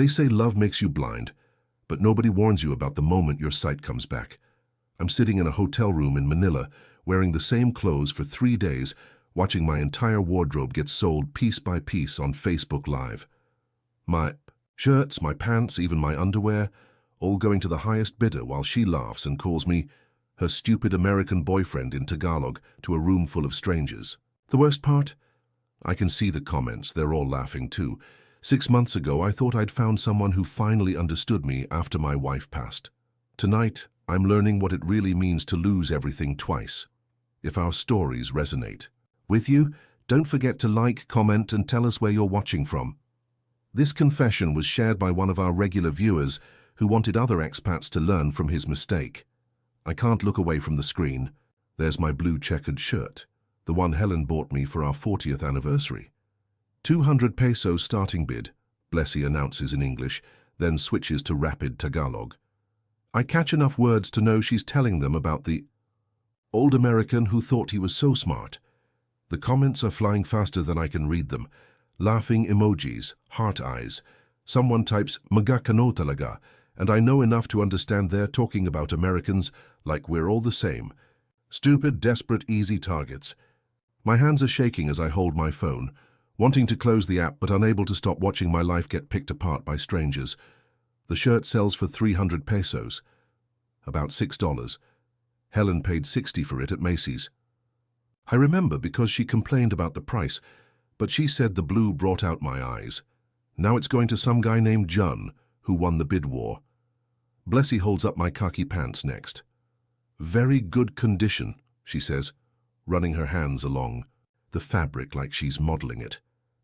They say love makes you blind, but nobody warns you about the moment your sight comes back. I'm sitting in a hotel room in Manila, wearing the same clothes for 3 days, watching my entire wardrobe get sold piece by piece on Facebook Live. My shirts, my pants, even my underwear, all going to the highest bidder while she laughs and calls me her stupid American boyfriend in Tagalog to a room full of strangers. The worst part? I can see the comments, they're all laughing too. 6 months ago, I thought I'd found someone who finally understood me after my wife passed. Tonight, I'm learning what it really means to lose everything twice. If our stories resonate with you, don't forget to like, comment, and tell us where you're watching from. This confession was shared by one of our regular viewers who wanted other expats to learn from his mistake. I can't look away from the screen. There's my blue checkered shirt, the one Helen bought me for our 40th anniversary. 200 pesos starting bid, Blessy announces in English, then switches to rapid Tagalog. I catch enough words to know she's telling them about the old American who thought he was so smart. The comments are flying faster than I can read them. Laughing emojis, heart eyes. Someone types, "Magkano talaga," and I know enough to understand they're talking about Americans like we're all the same. Stupid, desperate, easy targets. My hands are shaking as I hold my phone, wanting to close the app but unable to stop watching my life get picked apart by strangers. The shirt sells for 300 pesos, about $6. Helen paid 60 for it at Macy's. I remember because she complained about the price, but she said the blue brought out my eyes. Now it's going to some guy named John, who won the bid war. Blessy holds up my khaki pants next. Very good condition, she says, running her hands along the fabric like she's modeling it.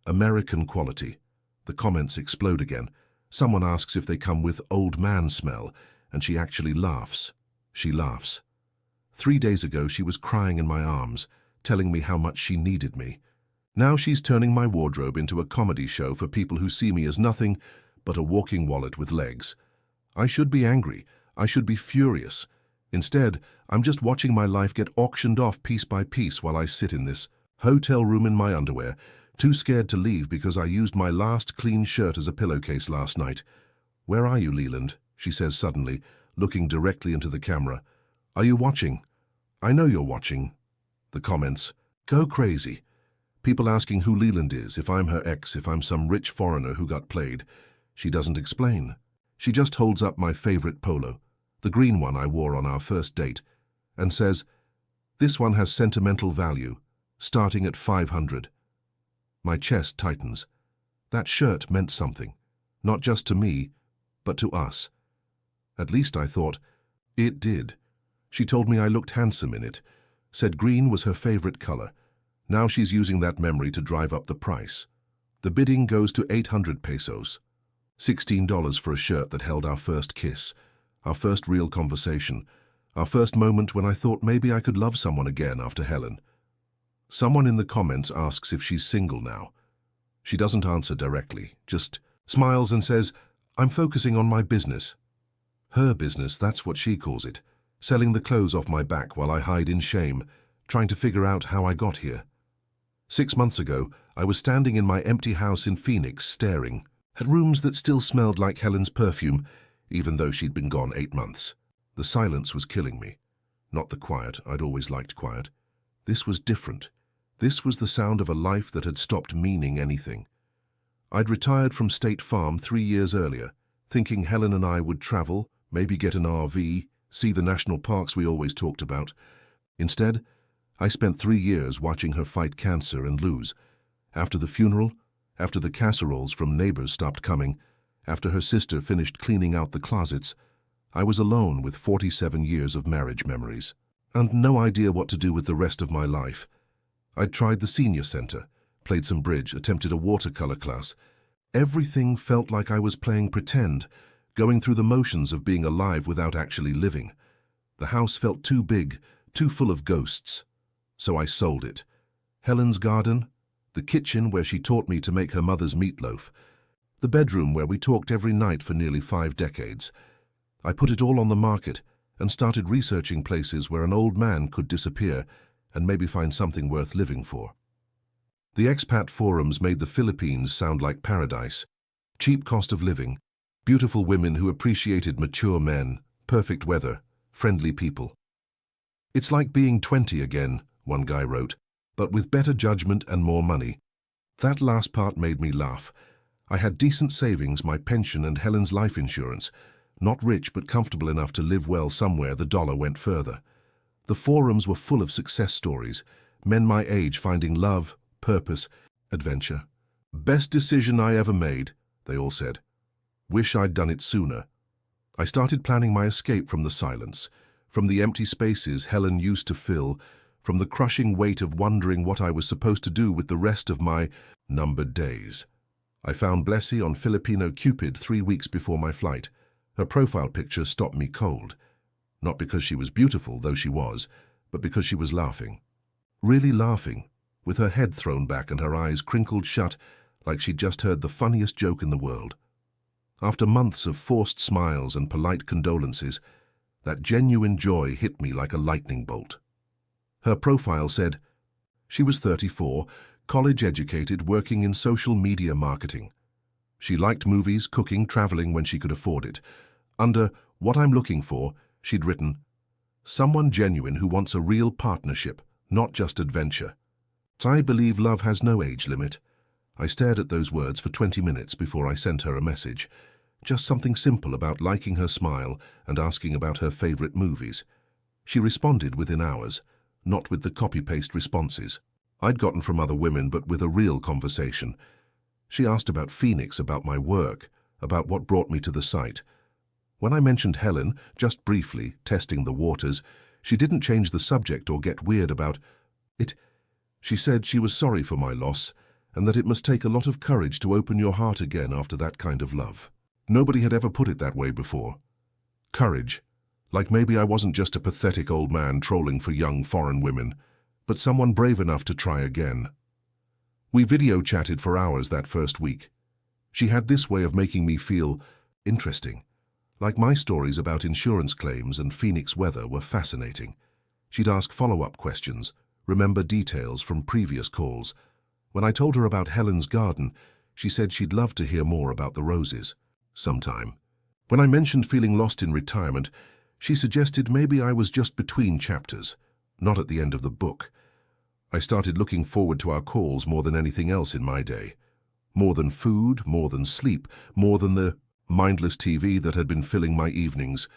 American quality. The comments explode again. Someone asks if they come with old man smell, and she actually laughs. She laughs. 3 days ago she was crying in my arms, telling me how much she needed me. Now she's turning my wardrobe into a comedy show for people who see me as nothing but a walking wallet with legs. I should be angry. I should be furious. Instead, I'm just watching my life get auctioned off piece by piece while I sit in this hotel room in my underwear, too scared to leave because I used my last clean shirt as a pillowcase last night. "Where are you, Leland?" she says suddenly, looking directly into the camera. "Are you watching?" "I know you're watching." The comments go crazy. People asking who Leland is, if I'm her ex, if I'm some rich foreigner who got played. She doesn't explain. She just holds up my favorite polo, the green one I wore on our first date, and says, "This one has sentimental value, starting at 500. My chest tightens. That shirt meant something, not just to me, but to us. At least I thought it did. She told me I looked handsome in it, said green was her favorite color. Now she's using that memory to drive up the price. The bidding goes to 800 pesos. $16 for a shirt that held our first kiss, our first real conversation, our first moment when I thought maybe I could love someone again after Helen. Someone in the comments asks if she's single now. She doesn't answer directly, just smiles and says, "I'm focusing on my business." Her business, that's what she calls it, selling the clothes off my back while I hide in shame, trying to figure out how I got here. 6 months ago, I was standing in my empty house in Phoenix staring at rooms that still smelled like Helen's perfume, even though she'd been gone 8 months. The silence was killing me. Not the quiet, I'd always liked quiet. This was different. This was the sound of a life that had stopped meaning anything. I'd retired from State Farm 3 years earlier, thinking Helen and I would travel, maybe get an RV, see the national parks we always talked about. Instead, I spent 3 years watching her fight cancer and lose. After the funeral, after the casseroles from neighbors stopped coming, after her sister finished cleaning out the closets, I was alone with 47 years of marriage memories, and no idea what to do with the rest of my life. I'd tried the senior center, played some bridge, attempted a watercolor class. Everything felt like I was playing pretend, going through the motions of being alive without actually living. The house felt too big, too full of ghosts. So I sold it. Helen's garden, the kitchen where she taught me to make her mother's meatloaf, the bedroom where we talked every night for nearly 5 decades. I put it all on the market and started researching places where an old man could disappear and maybe find something worth living for. The expat forums made the Philippines sound like paradise. Cheap cost of living, Beautiful women who appreciated mature men, perfect weather, friendly people. "It's like being 20 again," one guy wrote, "but with better judgment and more money." That last part made me laugh. I had decent savings, my pension and Helen's life insurance. Not rich but comfortable enough to live well somewhere the dollar went further. The forums were full of success stories, men my age finding love, purpose, adventure. "Best decision I ever made," they all said. "Wish I'd done it sooner." I started planning my escape from the silence, from the empty spaces Helen used to fill, from the crushing weight of wondering what I was supposed to do with the rest of my numbered days. I found Blessy on Filipino Cupid 3 weeks before my flight. Her profile picture stopped me cold. Not because she was beautiful, though she was, but because she was laughing. Really laughing, with her head thrown back and her eyes crinkled shut like she'd just heard the funniest joke in the world. After months of forced smiles and polite condolences, that genuine joy hit me like a lightning bolt. Her profile said she was 34, college-educated, working in social media marketing. She liked movies, cooking, traveling when she could afford it. Under "What I'm looking for," she'd written, "Someone genuine who wants a real partnership, not just adventure." I believe love has no age limit. I stared at those words for 20 minutes before I sent her a message. Just something simple about liking her smile and asking about her favorite movies. She responded within hours, not with the copy-paste responses I'd gotten from other women, but with a real conversation. She asked about Phoenix, about my work, about what brought me to the site. When I mentioned Helen, just briefly, testing the waters, she didn't change the subject or get weird about it. She said she was sorry for my loss, and that it must take a lot of courage to open your heart again after that kind of love. Nobody had ever put it that way before. Courage. Like maybe I wasn't just a pathetic old man trolling for young foreign women, but someone brave enough to try again. We video chatted for hours that first week. She had this way of making me feel interesting. Like my stories about insurance claims and Phoenix weather were fascinating. She'd ask follow-up questions, remember details from previous calls. When I told her about Helen's garden, she said she'd love to hear more about the roses. Sometime. When I mentioned feeling lost in retirement, she suggested maybe I was just between chapters, not at the end of the book. I started looking forward to our calls more than anything else in my day. More than food, more than sleep, more than the mindless TV that had been filling my evenings.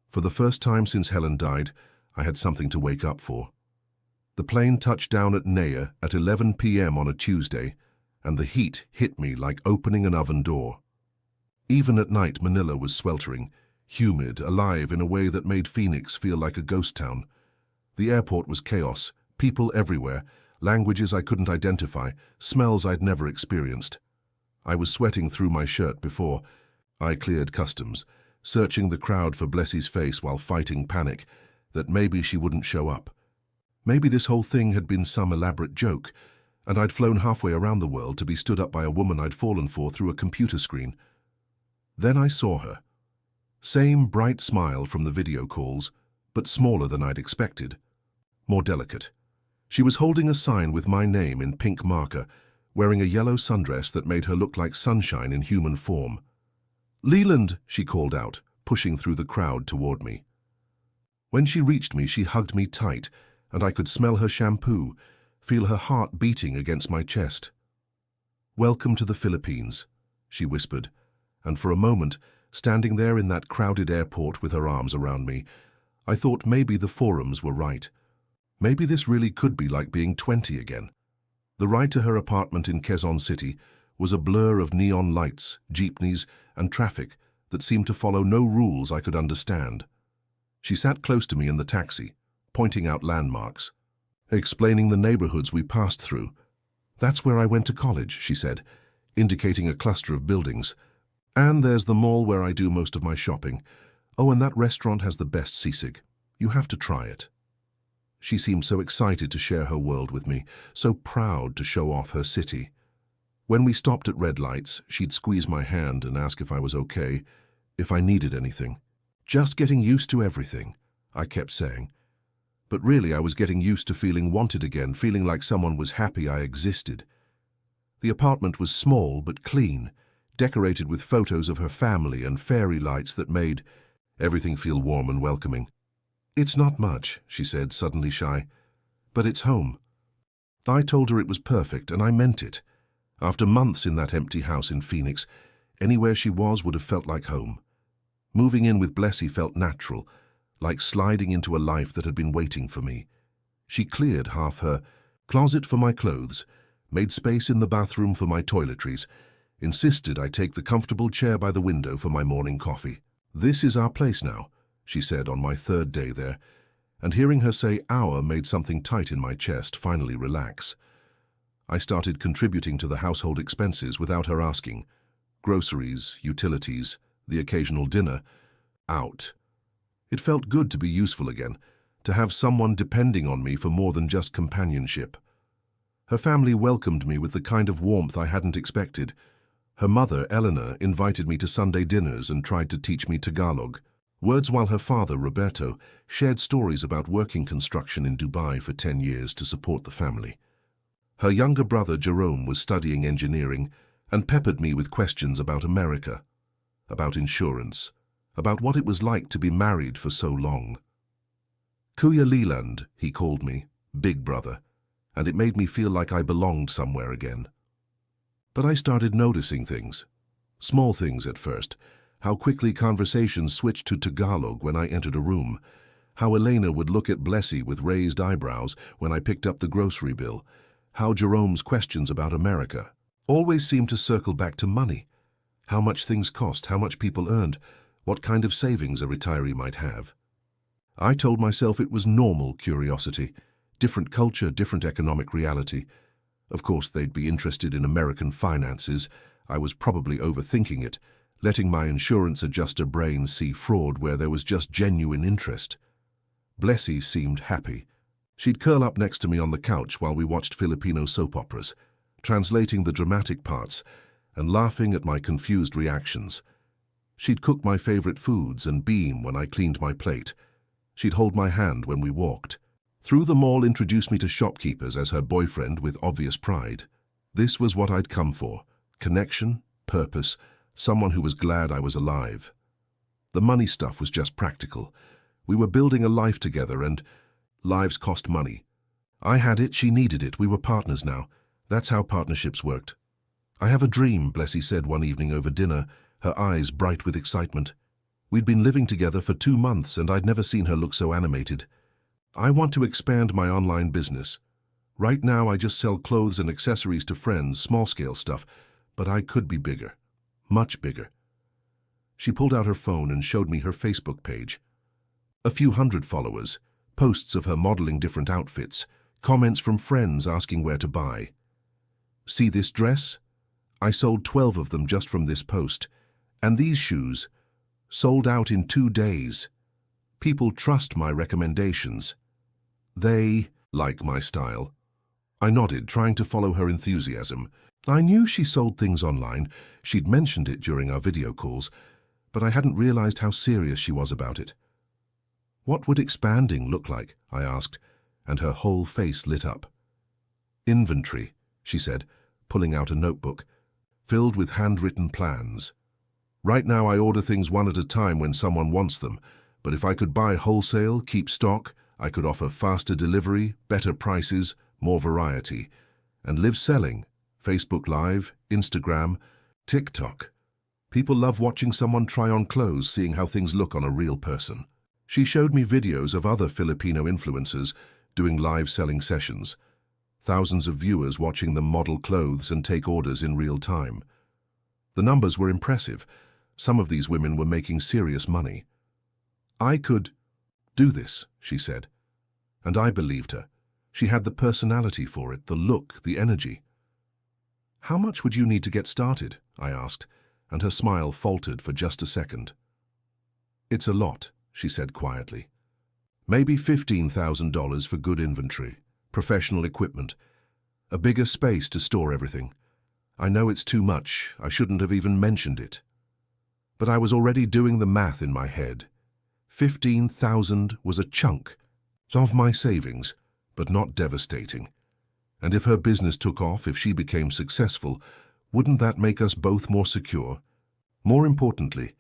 For the first time since Helen died, I had something to wake up for. The plane touched down at Naya at 11 p.m. on a Tuesday, and the heat hit me like opening an oven door. Even at night, Manila was sweltering, humid, alive in a way that made Phoenix feel like a ghost town. The airport was chaos, people everywhere, languages I couldn't identify, smells I'd never experienced. I was sweating through my shirt before I cleared customs, searching the crowd for Blessy's face while fighting panic that maybe she wouldn't show up. Maybe this whole thing had been some elaborate joke, and I'd flown halfway around the world to be stood up by a woman I'd fallen for through a computer screen. Then I saw her. Same bright smile from the video calls, but smaller than I'd expected. More delicate. She was holding a sign with my name in pink marker, wearing a yellow sundress that made her look like sunshine in human form. "Leland," she called out, pushing through the crowd toward me. When she reached me, she hugged me tight, and I could smell her shampoo, feel her heart beating against my chest. "Welcome to the Philippines," she whispered, and for a moment, standing there in that crowded airport with her arms around me, I thought maybe the forums were right. Maybe this really could be like being 20 again. The ride to her apartment in Quezon City was a blur of neon lights, jeepneys, and traffic that seemed to follow no rules I could understand. She sat close to me in the taxi, pointing out landmarks, explaining the neighborhoods we passed through. "That's where I went to college," she said, indicating a cluster of buildings. "And there's the mall where I do most of my shopping. Oh, and that restaurant has the best sisig. You have to try it." She seemed so excited to share her world with me, so proud to show off her city. When we stopped at red lights, she'd squeeze my hand and ask if I was okay, if I needed anything. "Just getting used to everything," I kept saying. But really I was getting used to feeling wanted again, feeling like someone was happy I existed. The apartment was small but clean, decorated with photos of her family and fairy lights that made everything feel warm and welcoming. "It's not much," she said, suddenly shy, "but it's home." I told her it was perfect, and I meant it. After months in that empty house in Phoenix, anywhere she was would have felt like home. Moving in with Blessy felt natural, like sliding into a life that had been waiting for me. She cleared half her closet for my clothes, made space in the bathroom for my toiletries, insisted I take the comfortable chair by the window for my morning coffee. "This is our place now," she said on my third day there, and hearing her say "our" made something tight in my chest finally relax. I started contributing to the household expenses without her asking. Groceries, utilities, the occasional dinner, out. It felt good to be useful again, to have someone depending on me for more than just companionship. Her family welcomed me with the kind of warmth I hadn't expected. Her mother, Eleanor, invited me to Sunday dinners and tried to teach me Tagalog words, while her father, Roberto, shared stories about working construction in Dubai for 10 years to support the family. Her younger brother, Jerome, was studying engineering and peppered me with questions about America, about insurance, about what it was like to be married for so long. Kuya Leland, he called me, Big Brother, and it made me feel like I belonged somewhere again. But I started noticing things. Small things at first. How quickly conversations switched to Tagalog when I entered a room. How Elena would look at Blessy with raised eyebrows when I picked up the grocery bill. How Jerome's questions about America always seemed to circle back to money. How much things cost, how much people earned, what kind of savings a retiree might have. I told myself it was normal curiosity. Different culture, different economic reality. Of course, they'd be interested in American finances. I was probably overthinking it, letting my insurance adjuster brain see fraud where there was just genuine interest. Blessy seemed happy. She'd curl up next to me on the couch while we watched Filipino soap operas, translating the dramatic parts and laughing at my confused reactions. She'd cook my favorite foods and beam when I cleaned my plate. She'd hold my hand when we walked. Through the mall, introduced me to shopkeepers as her boyfriend with obvious pride. This was what I'd come for: connection, purpose, someone who was glad I was alive. The money stuff was just practical. We were building a life together, and lives cost money. I had it, she needed it, we were partners now. That's how partnerships worked. "I have a dream," Blessy said one evening over dinner, her eyes bright with excitement. We'd been living together for 2 months, and I'd never seen her look so animated. "I want to expand my online business. Right now I just sell clothes and accessories to friends, small-scale stuff, but I could be bigger. Much bigger." She pulled out her phone and showed me her Facebook page. A few hundred followers, posts of her modeling different outfits, comments from friends asking where to buy. "See this dress? I sold 12 of them just from this post. And these shoes, sold out in 2 days. People trust my recommendations. They like my style." I nodded, trying to follow her enthusiasm. I knew she sold things online. She'd mentioned it during our video calls, but I hadn't realized how serious she was about it. "What would expanding look like?" I asked, and her whole face lit up. "Inventory," she said, pulling out a notebook, filled with handwritten plans. "Right now I order things one at a time when someone wants them, but if I could buy wholesale, keep stock, I could offer faster delivery, better prices, more variety, and live selling. Facebook Live, Instagram, TikTok. People love watching someone try on clothes, seeing how things look on a real person." She showed me videos of other Filipino influencers doing live selling sessions. Thousands of viewers watching them model clothes and take orders in real time. The numbers were impressive. Some of these women were making serious money. "I could do this," she said. And I believed her. She had the personality for it, the look, the energy. "How much would you need to get started?" I asked, and her smile faltered for just a second. "It's a lot," she said quietly. "Maybe $15,000 for good inventory, professional equipment, a bigger space to store everything. I know it's too much, I shouldn't have even mentioned it." But I was already doing the math in my head. 15,000 was a chunk of my savings, but not devastating. And if her business took off, if she became successful, Wouldn't that make us both more secure? More importantly,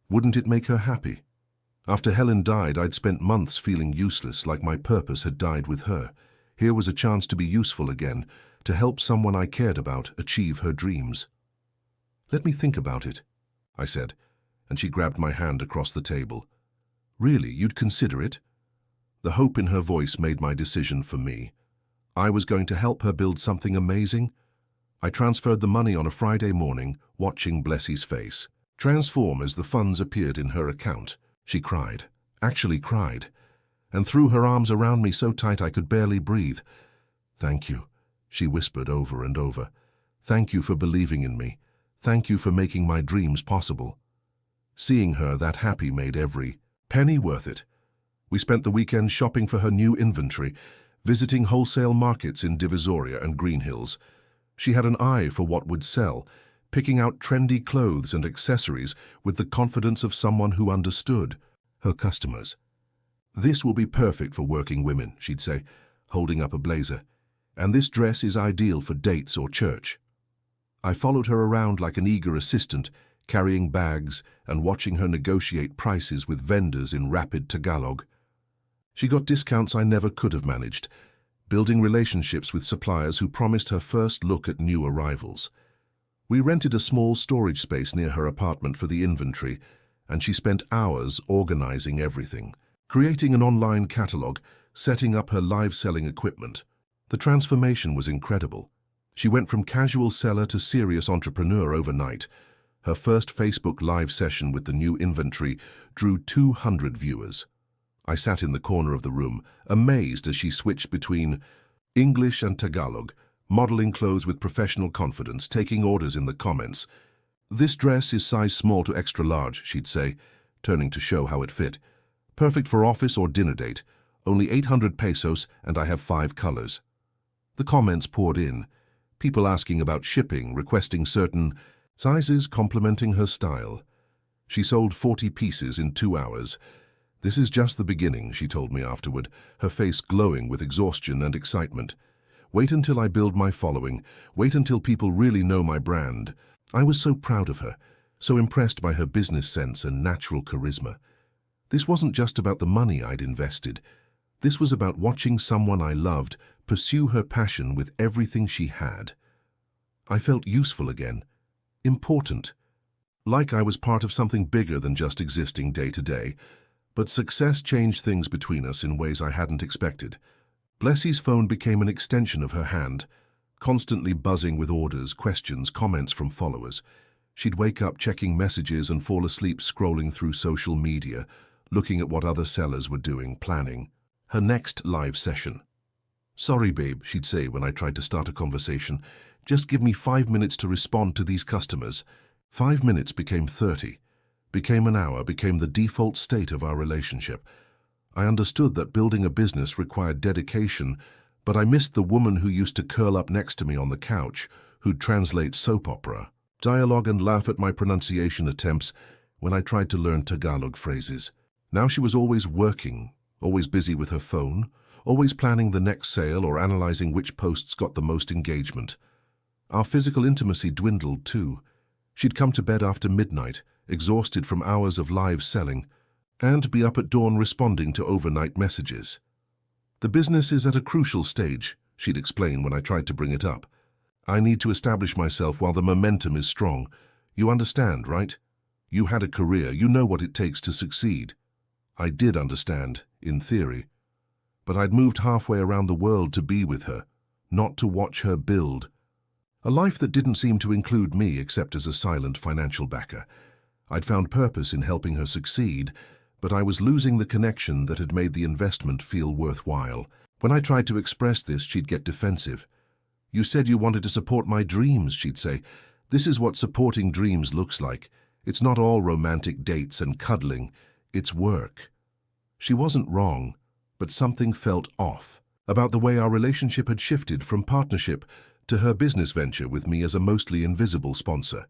wouldn't it make her happy? After Helen died, I'd spent months feeling useless, like my purpose had died with her. Here was a chance to be useful again, to help someone I cared about achieve her dreams. "Let me think about it," I said, and she grabbed my hand across the table. "Really, you'd consider it?" The hope in her voice made my decision for me. I was going to help her build something amazing. I transferred the money on a Friday morning, watching Blessie's face transform as the funds appeared in her account. She cried, actually cried, and threw her arms around me so tight I could barely breathe. "Thank you," she whispered over and over. "Thank you for believing in me. Thank you for making my dreams possible." Seeing her that happy made every penny worth it. We spent the weekend shopping for her new inventory, visiting wholesale markets in Divisoria and Green Hills. She had an eye for what would sell, picking out trendy clothes and accessories with the confidence of someone who understood her customers. "This will be perfect for working women," she'd say, holding up a blazer. "And this dress is ideal for dates or church." I followed her around like an eager assistant, carrying bags and watching her negotiate prices with vendors in rapid Tagalog. She got discounts I never could have managed, building relationships with suppliers who promised her first look at new arrivals. We rented a small storage space near her apartment for the inventory, and she spent hours organizing everything, creating an online catalog, setting up her live-selling equipment. The transformation was incredible. She went from casual seller to serious entrepreneur overnight. Her first Facebook Live session with the new inventory drew 200 viewers. I sat in the corner of the room, amazed as she switched between English and Tagalog, modeling clothes with professional confidence, taking orders in the comments. "This dress is size small to extra large," she'd say, turning to show how it fit. "Perfect for office or dinner date. Only 800 pesos and I have 5 colors." The comments poured in, people asking about shipping, requesting certain sizes, complimenting her style. She sold 40 pieces in 2 hours. "This is just the beginning," she told me afterward, her face glowing with exhaustion and excitement. "Wait until I build my following. Wait until people really know my brand." I was so proud of her, so impressed by her business sense and natural charisma. This wasn't just about the money I'd invested. This was about watching someone I loved pursue her passion with everything she had. I felt useful again, important, like I was part of something bigger than just existing day to day. But success changed things between us in ways I hadn't expected. Blessie's phone became an extension of her hand, constantly buzzing with orders, questions, comments from followers. She'd wake up checking messages and fall asleep scrolling through social media, looking at what other sellers were doing, planning her next live session. "Sorry, babe," she'd say when I tried to start a conversation. "Just give me 5 minutes to respond to these customers." 5 minutes became 30, became an hour, became the default state of our relationship. I understood that building a business required dedication, but I missed the woman who used to curl up next to me on the couch, who'd translate soap opera dialogue and laugh at my pronunciation attempts when I tried to learn Tagalog phrases. Now she was always working, always busy with her phone, always planning the next sale or analyzing which posts got the most engagement. Our physical intimacy dwindled too. She'd come to bed after midnight, exhausted from hours of live selling, and be up at dawn responding to overnight messages. "The business is at a crucial stage," she'd explain when I tried to bring it up. "I need to establish myself while the momentum is strong. You understand, right? You had a career, you know what it takes to succeed." I did understand, in theory. But I'd moved halfway around the world to be with her, not to watch her build. A life that didn't seem to include me except as a silent financial backer. I'd found purpose in helping her succeed, but I was losing the connection that had made the investment feel worthwhile. When I tried to express this, she'd get defensive. "You said you wanted to support my dreams," she'd say. "This is what supporting dreams looks like. It's not all romantic dates and cuddling. It's work." She wasn't wrong, but something felt off about the way our relationship had shifted from partnership to her business venture with me as a mostly invisible sponsor.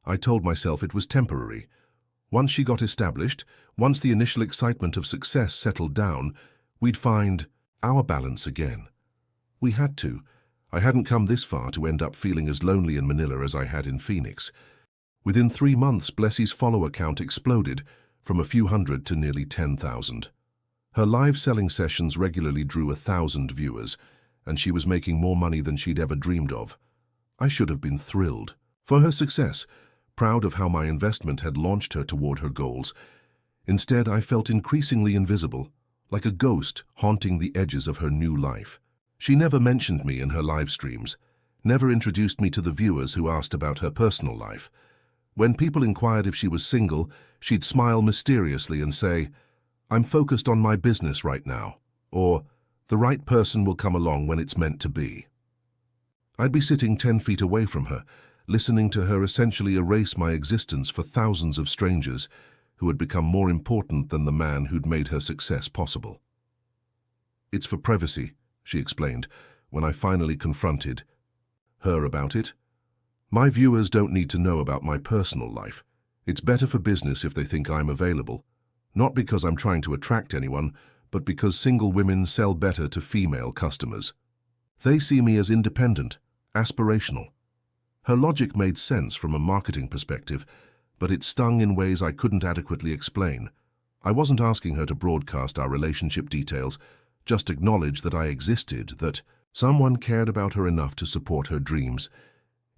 I told myself it was temporary. Once she got established, once the initial excitement of success settled down, we'd find our balance again. We had to. I hadn't come this far to end up feeling as lonely in Manila as I had in Phoenix. Within 3 months, Blessie's follower count exploded from a few hundred to nearly 10,000. Her live selling sessions regularly drew 1,000 viewers, and she was making more money than she'd ever dreamed of. I should have been thrilled for her success, proud of how my investment had launched her toward her goals. Instead, I felt increasingly invisible, like a ghost haunting the edges of her new life. She never mentioned me in her live streams, never introduced me to the viewers who asked about her personal life. When people inquired if she was single, she'd smile mysteriously and say, "I'm focused on my business right now," or "The right person will come along when it's meant to be." I'd be sitting 10 feet away from her, listening to her essentially erase my existence for thousands of strangers who had become more important than the man who'd made her success possible. "It's for privacy," she explained, when I finally confronted her about it. "My viewers don't need to know about my personal life. It's better for business if they think I'm available. Not because I'm trying to attract anyone, but because single women sell better to female customers. They see me as independent, aspirational." Her logic made sense from a marketing perspective, but it stung in ways I couldn't adequately explain. I wasn't asking her to broadcast our relationship details, just acknowledge that I existed, that someone cared about her enough to support her dreams.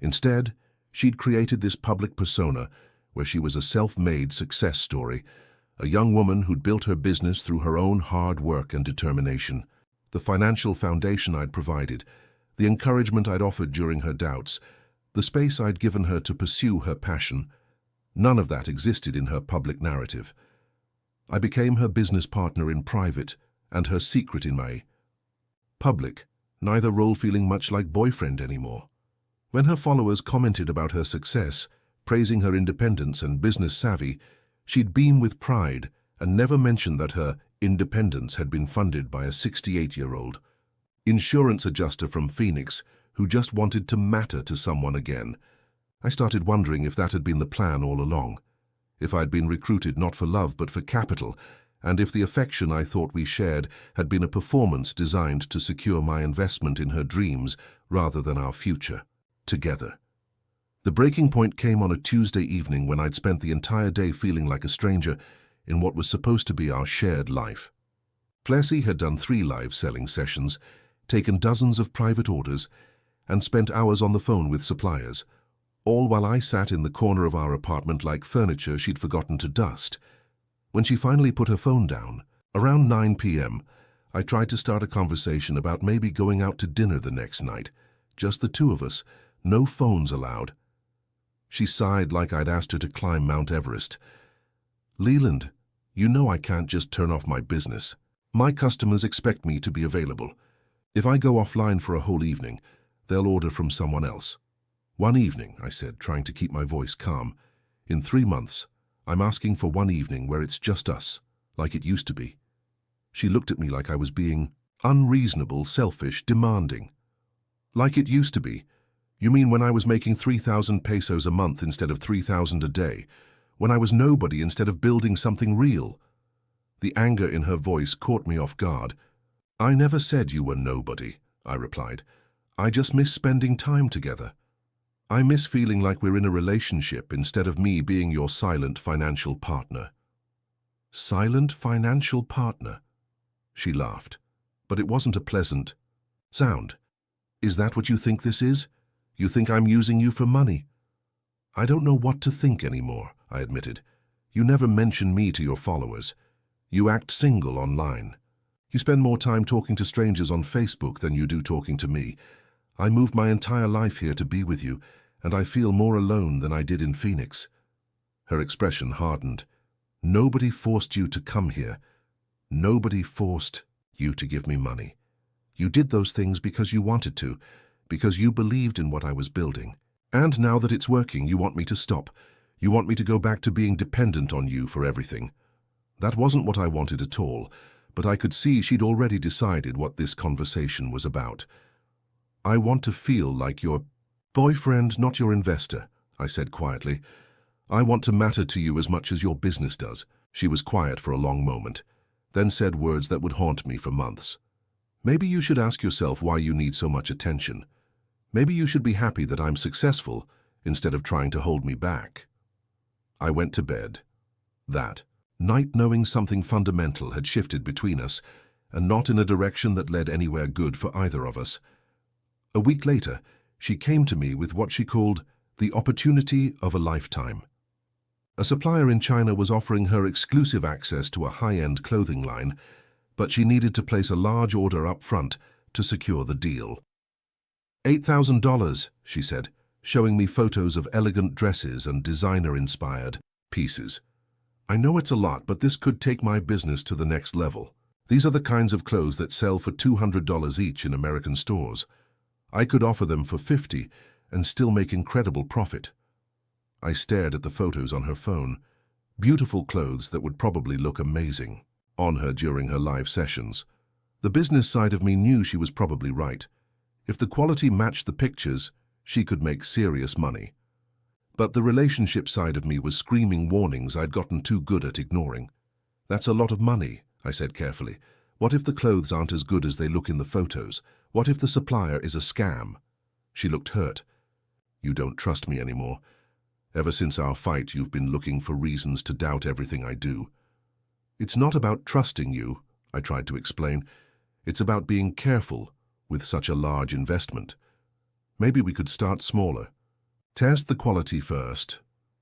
Instead, she'd created this public persona where she was a self-made success story, a young woman who'd built her business through her own hard work and determination. The financial foundation I'd provided, the encouragement I'd offered during her doubts, the space I'd given her to pursue her passion, none of that existed in her public narrative. I became her business partner in private and her secret in my public, neither role feeling much like boyfriend anymore. When her followers commented about her success, praising her independence and business savvy, she'd beam with pride and never mention that her independence had been funded by a 68-year-old insurance adjuster from Phoenix who just wanted to matter to someone again. I started wondering if that had been the plan all along, if I'd been recruited not for love but for capital, and if the affection I thought we shared had been a performance designed to secure my investment in her dreams rather than our future together. The breaking point came on a Tuesday evening when I'd spent the entire day feeling like a stranger in what was supposed to be our shared life. Plessy had done 3 live selling sessions, taken dozens of private orders, and spent hours on the phone with suppliers, all while I sat in the corner of our apartment like furniture she'd forgotten to dust. When she finally put her phone down, around 9 p.m., I tried to start a conversation about maybe going out to dinner the next night, just the 2 of us, no phones allowed. She sighed like I'd asked her to climb Mount Everest. "Leland, you know I can't just turn off my business. My customers expect me to be available. If I go offline for a whole evening, they'll order from someone else." "1 evening," I said, trying to keep my voice calm. "In 3 months, I'm asking for 1 evening where it's just us, like it used to be." She looked at me like I was being unreasonable, selfish, demanding. "Like it used to be? You mean when I was making 3,000 pesos a month instead of 3,000 a day? When I was nobody instead of building something real?" The anger in her voice caught me off guard. "I never said you were nobody," I replied. "I just miss spending time together. I miss feeling like we're in a relationship instead of me being your silent financial partner." "Silent financial partner?" She laughed, but it wasn't a pleasant sound. "Is that what you think this is? You think I'm using you for money?" "I don't know what to think anymore," I admitted. "You never mention me to your followers. You act single online. You spend more time talking to strangers on Facebook than you do talking to me. I moved my entire life here to be with you, and I feel more alone than I did in Phoenix." Her expression hardened. "Nobody forced you to come here. Nobody forced you to give me money. You did those things because you wanted to, because you believed in what I was building. And now that it's working, you want me to stop. You want me to go back to being dependent on you for everything." That wasn't what I wanted at all, but I could see she'd already decided what this conversation was about. "I want to feel like your boyfriend, not your investor," I said quietly. "I want to matter to you as much as your business does." She was quiet for a long moment, then said words that would haunt me for months. "Maybe you should ask yourself why you need so much attention. Maybe you should be happy that I'm successful instead of trying to hold me back. I went to bed. That night, knowing something fundamental had shifted between us, and not in a direction that led anywhere good for either of us. A week later, she came to me with what she called the opportunity of a lifetime. A supplier in China was offering her exclusive access to a high-end clothing line, but she needed to place a large order up front to secure the deal. $8,000, she said, showing me photos of elegant dresses and designer-inspired pieces. I know it's a lot, but this could take my business to the next level. These are the kinds of clothes that sell for $200 each in American stores. I could offer them for $50 and still make incredible profit. I stared at the photos on her phone. Beautiful clothes that would probably look amazing on her during her live sessions. The business side of me knew she was probably right. If the quality matched the pictures, she could make serious money. But the relationship side of me was screaming warnings I'd gotten too good at ignoring. That's a lot of money, I said carefully. What if the clothes aren't as good as they look in the photos? What if the supplier is a scam? She looked hurt. You don't trust me anymore. Ever since our fight, you've been looking for reasons to doubt everything I do. It's not about trusting you, I tried to explain. It's about being careful with such a large investment. Maybe we could start smaller. Test the quality first.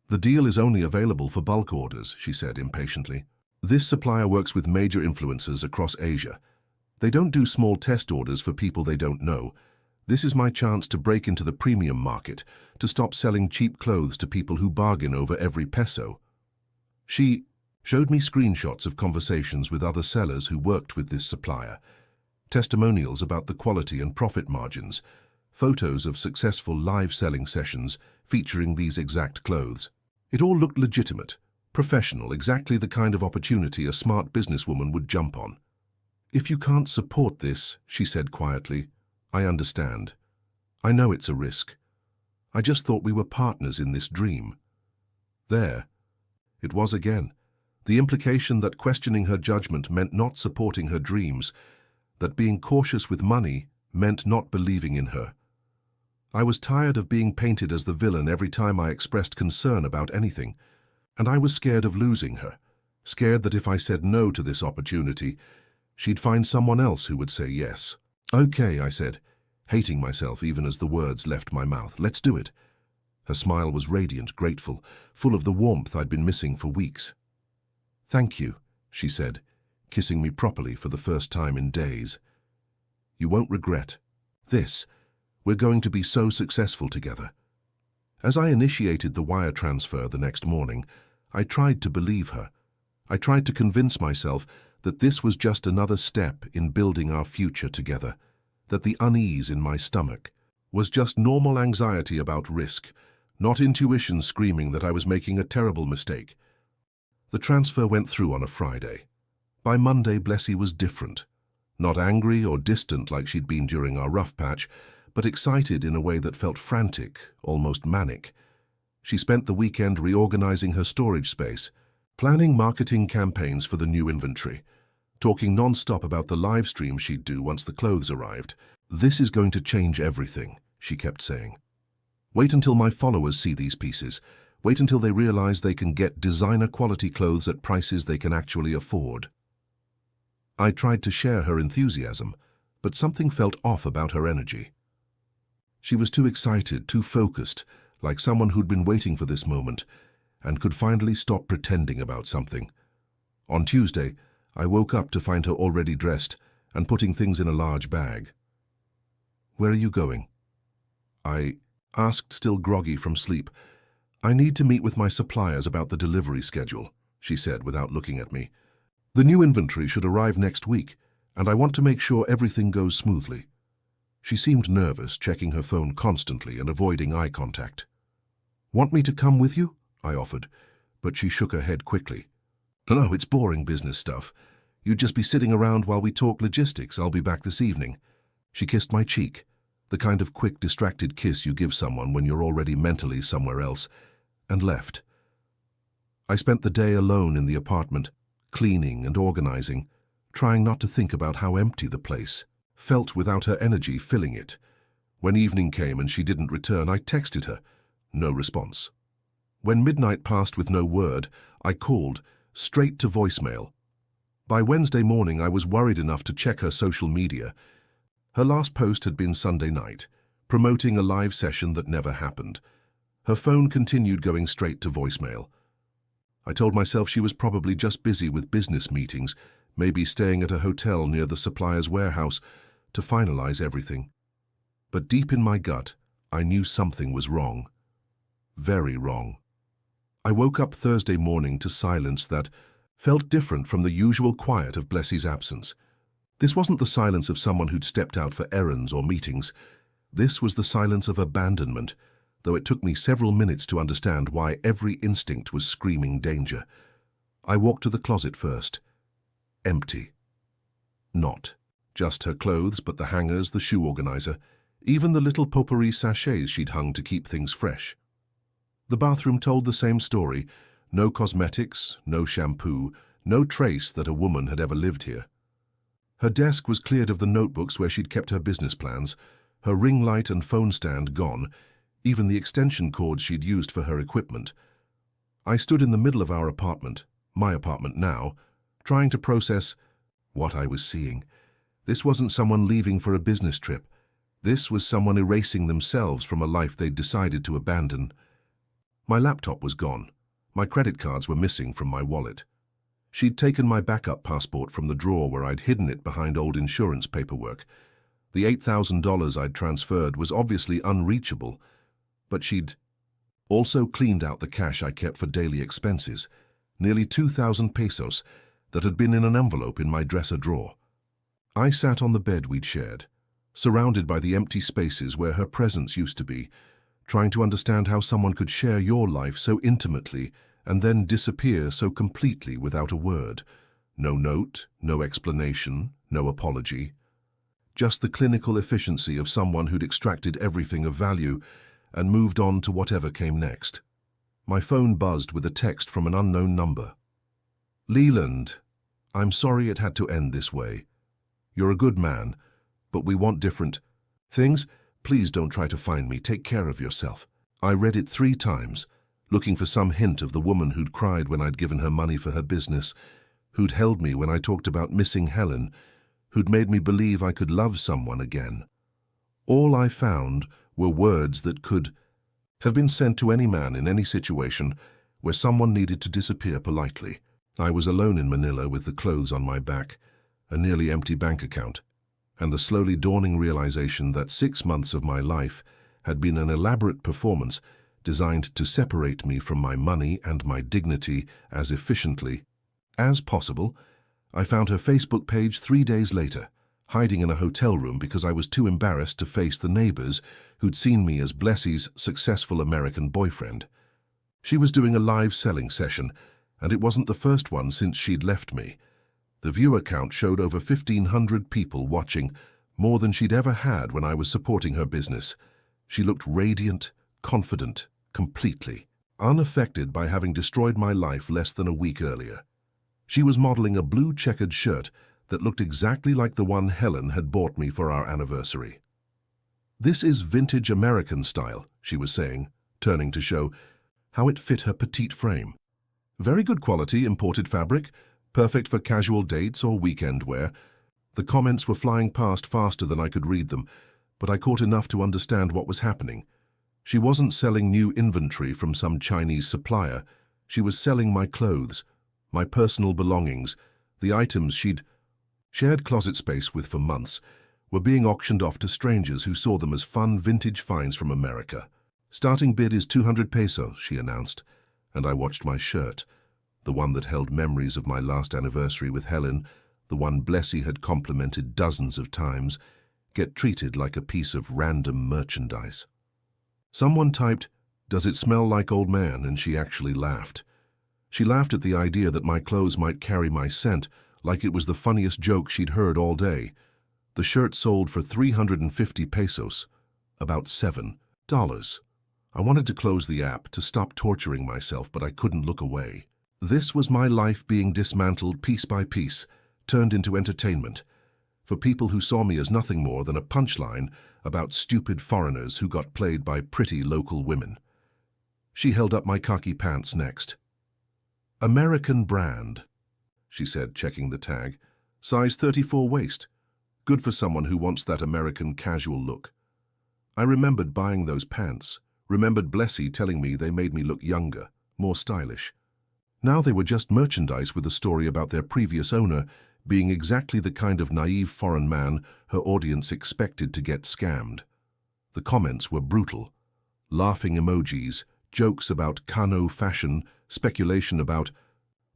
The deal is only available for bulk orders, she said impatiently. This supplier works with major influencers across Asia. They don't do small test orders for people they don't know. This is my chance to break into the premium market, to stop selling cheap clothes to people who bargain over every peso. She showed me screenshots of conversations with other sellers who worked with this supplier, testimonials about the quality and profit margins, photos of successful live selling sessions featuring these exact clothes. It all looked legitimate, professional, exactly the kind of opportunity a smart businesswoman would jump on. If you can't support this, she said quietly, I understand. I know it's a risk. I just thought we were partners in this dream. There. It was again. The implication that questioning her judgment meant not supporting her dreams, that being cautious with money meant not believing in her. I was tired of being painted as the villain every time I expressed concern about anything, and I was scared of losing her, scared that if I said no to this opportunity, she'd find someone else who would say yes. Okay, I said, hating myself even as the words left my mouth. Let's do it. Her smile was radiant, grateful, full of the warmth I'd been missing for weeks. Thank you, she said, kissing me properly for the first time in days. You won't regret this. We're going to be so successful together. As I initiated the wire transfer the next morning, I tried to believe her. I tried to convince myself that this was just another step in building our future together, that the unease in my stomach was just normal anxiety about risk, not intuition screaming that I was making a terrible mistake. The transfer went through on a Friday. By Monday, Blessie was different. Not angry or distant like she'd been during our rough patch, but excited in a way that felt frantic, almost manic. She spent the weekend reorganizing her storage space, planning marketing campaigns for the new inventory, talking non-stop about the live stream she'd do once the clothes arrived. This is going to change everything, she kept saying. Wait until my followers see these pieces. Wait until they realize they can get designer-quality clothes at prices they can actually afford. I tried to share her enthusiasm, but something felt off about her energy. She was too excited, too focused, like someone who'd been waiting for this moment and could finally stop pretending about something. On Tuesday, I woke up to find her already dressed and putting things in a large bag. Where are you going? I asked, still groggy from sleep. I need to meet with my suppliers about the delivery schedule, she said without looking at me. The new inventory should arrive next week, and I want to make sure everything goes smoothly. She seemed nervous, checking her phone constantly and avoiding eye contact. Want me to come with you? I offered, but she shook her head quickly. No, it's boring business stuff. You'd just be sitting around while we talk logistics. I'll be back this evening. She kissed my cheek, the kind of quick, distracted kiss you give someone when you're already mentally somewhere else, and left. I spent the day alone in the apartment, cleaning and organizing, trying not to think about how empty the place felt without her energy filling it. When evening came and she didn't return, I texted her. No response. When midnight passed with no word, I called, straight to voicemail. By Wednesday morning, I was worried enough to check her social media. Her last post had been Sunday night, promoting a live session that never happened. Her phone continued going straight to voicemail. I told myself she was probably just busy with business meetings, maybe staying at a hotel near the supplier's warehouse to finalize everything. But deep in my gut, I knew something was wrong. Very wrong. I woke up Thursday morning to silence that felt different from the usual quiet of Blessie's absence. This wasn't the silence of someone who'd stepped out for errands or meetings. This was the silence of abandonment, though it took me several minutes to understand why every instinct was screaming danger. I walked to the closet first. Empty. Not just her clothes, but the hangers, the shoe organizer, even the little potpourri sachets she'd hung to keep things fresh. The bathroom told the same story. No cosmetics, no shampoo, no trace that a woman had ever lived here. Her desk was cleared of the notebooks where she'd kept her business plans, her ring light and phone stand gone, even the extension cords she'd used for her equipment. I stood in the middle of our apartment, my apartment now, trying to process what I was seeing. This wasn't someone leaving for a business trip. This was someone erasing themselves from a life they'd decided to abandon. My laptop was gone. My credit cards were missing from my wallet. She'd taken my backup passport from the drawer where I'd hidden it behind old insurance paperwork. The $8,000 I'd transferred was obviously unreachable, but she'd also cleaned out the cash I kept for daily expenses, nearly 2,000 pesos, that had been in an envelope in my dresser drawer. I sat on the bed we'd shared, surrounded by the empty spaces where her presence used to be, trying to understand how someone could share your life so intimately and then disappear so completely without a word. No note, no explanation, no apology. Just the clinical efficiency of someone who'd extracted everything of value and moved on to whatever came next. My phone buzzed with a text from an unknown number. Leland, I'm sorry it had to end this way. You're a good man, but we want different things. Please don't try to find me. Take care of yourself. I read it 3 times, looking for some hint of the woman who'd cried when I'd given her money for her business, who'd held me when I talked about missing Helen, who'd made me believe I could love someone again. All I found were words that could have been sent to any man in any situation where someone needed to disappear politely. I was alone in Manila with the clothes on my back, a nearly empty bank account, and the slowly dawning realization that 6 months of my life had been an elaborate performance designed to separate me from my money and my dignity as efficiently as possible. I found her Facebook page 3 days later, hiding in a hotel room because I was too embarrassed to face the neighbors who'd seen me as Blessie's successful American boyfriend. She was doing a live selling session, and it wasn't the first one since she'd left me. The viewer count showed over 1,500 people watching, more than she'd ever had when I was supporting her business. She looked radiant, confident, completely unaffected by having destroyed my life less than a week earlier. She was modeling a blue checkered shirt that looked exactly like the one Helen had bought me for our anniversary. This is vintage American style, she was saying, turning to show how it fit her petite frame. Very good quality imported fabric, perfect for casual dates or weekend wear. The comments were flying past faster than I could read them, but I caught enough to understand what was happening. She wasn't selling new inventory from some Chinese supplier. She was selling my clothes, my personal belongings, the items she'd shared closet space with for months, were being auctioned off to strangers who saw them as fun vintage finds from America. Starting bid is 200 pesos, she announced, and I watched my shirt, the one that held memories of my last anniversary with Helen, the one Blessie had complimented dozens of times, get treated like a piece of random merchandise. Someone typed, "Does it smell like old man?" and she actually laughed. She laughed at the idea that my clothes might carry my scent, like it was the funniest joke she'd heard all day. The shirt sold for 350 pesos, about $7. I wanted to close the app to stop torturing myself, but I couldn't look away. This was my life being dismantled piece by piece, turned into entertainment. for people who saw me as nothing more than a punchline about stupid foreigners who got played by pretty local women. She held up my khaki pants next. "American brand," she said, checking the tag. "Size 34 waist. Good for someone who wants that American casual look." I remembered buying those pants, remembered Blessy telling me they made me look younger, more stylish. Now they were just merchandise with a story about their previous owner being exactly the kind of naive foreign man her audience expected to get scammed. The comments were brutal. Laughing emojis, jokes about Kano fashion, speculation about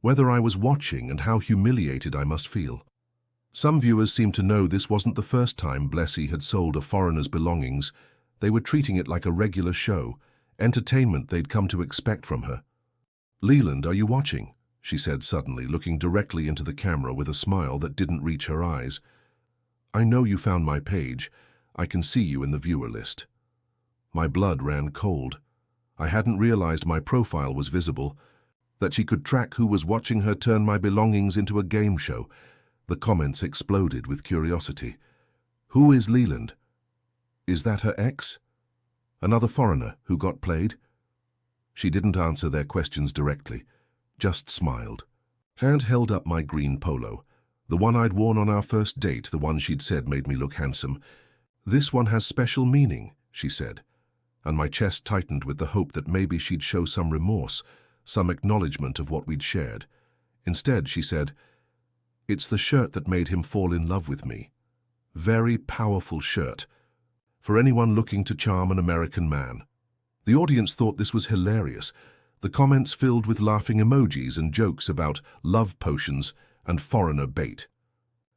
whether I was watching and how humiliated I must feel. Some viewers seemed to know this wasn't the first time Blessy had sold a foreigner's belongings. They were treating it like a regular show, entertainment they'd come to expect from her. "Leland, are you watching?" she said suddenly, looking directly into the camera with a smile that didn't reach her eyes. "I know you found my page. I can see you in the viewer list." My blood ran cold. I hadn't realized my profile was visible, that she could track who was watching her turn my belongings into a game show. The comments exploded with curiosity. "Who is Leland? Is that her ex? Another foreigner who got played?" She didn't answer their questions directly, just smiled. Hand held up my green polo, the one I'd worn on our first date, the one she'd said made me look handsome. "This one has special meaning," she said, and my chest tightened with the hope that maybe she'd show some remorse, some acknowledgement of what we'd shared. Instead, she said, "It's the shirt that made him fall in love with me. Very powerful shirt. For anyone looking to charm an American man." The audience thought this was hilarious, the comments filled with laughing emojis and jokes about love potions and foreigner bait.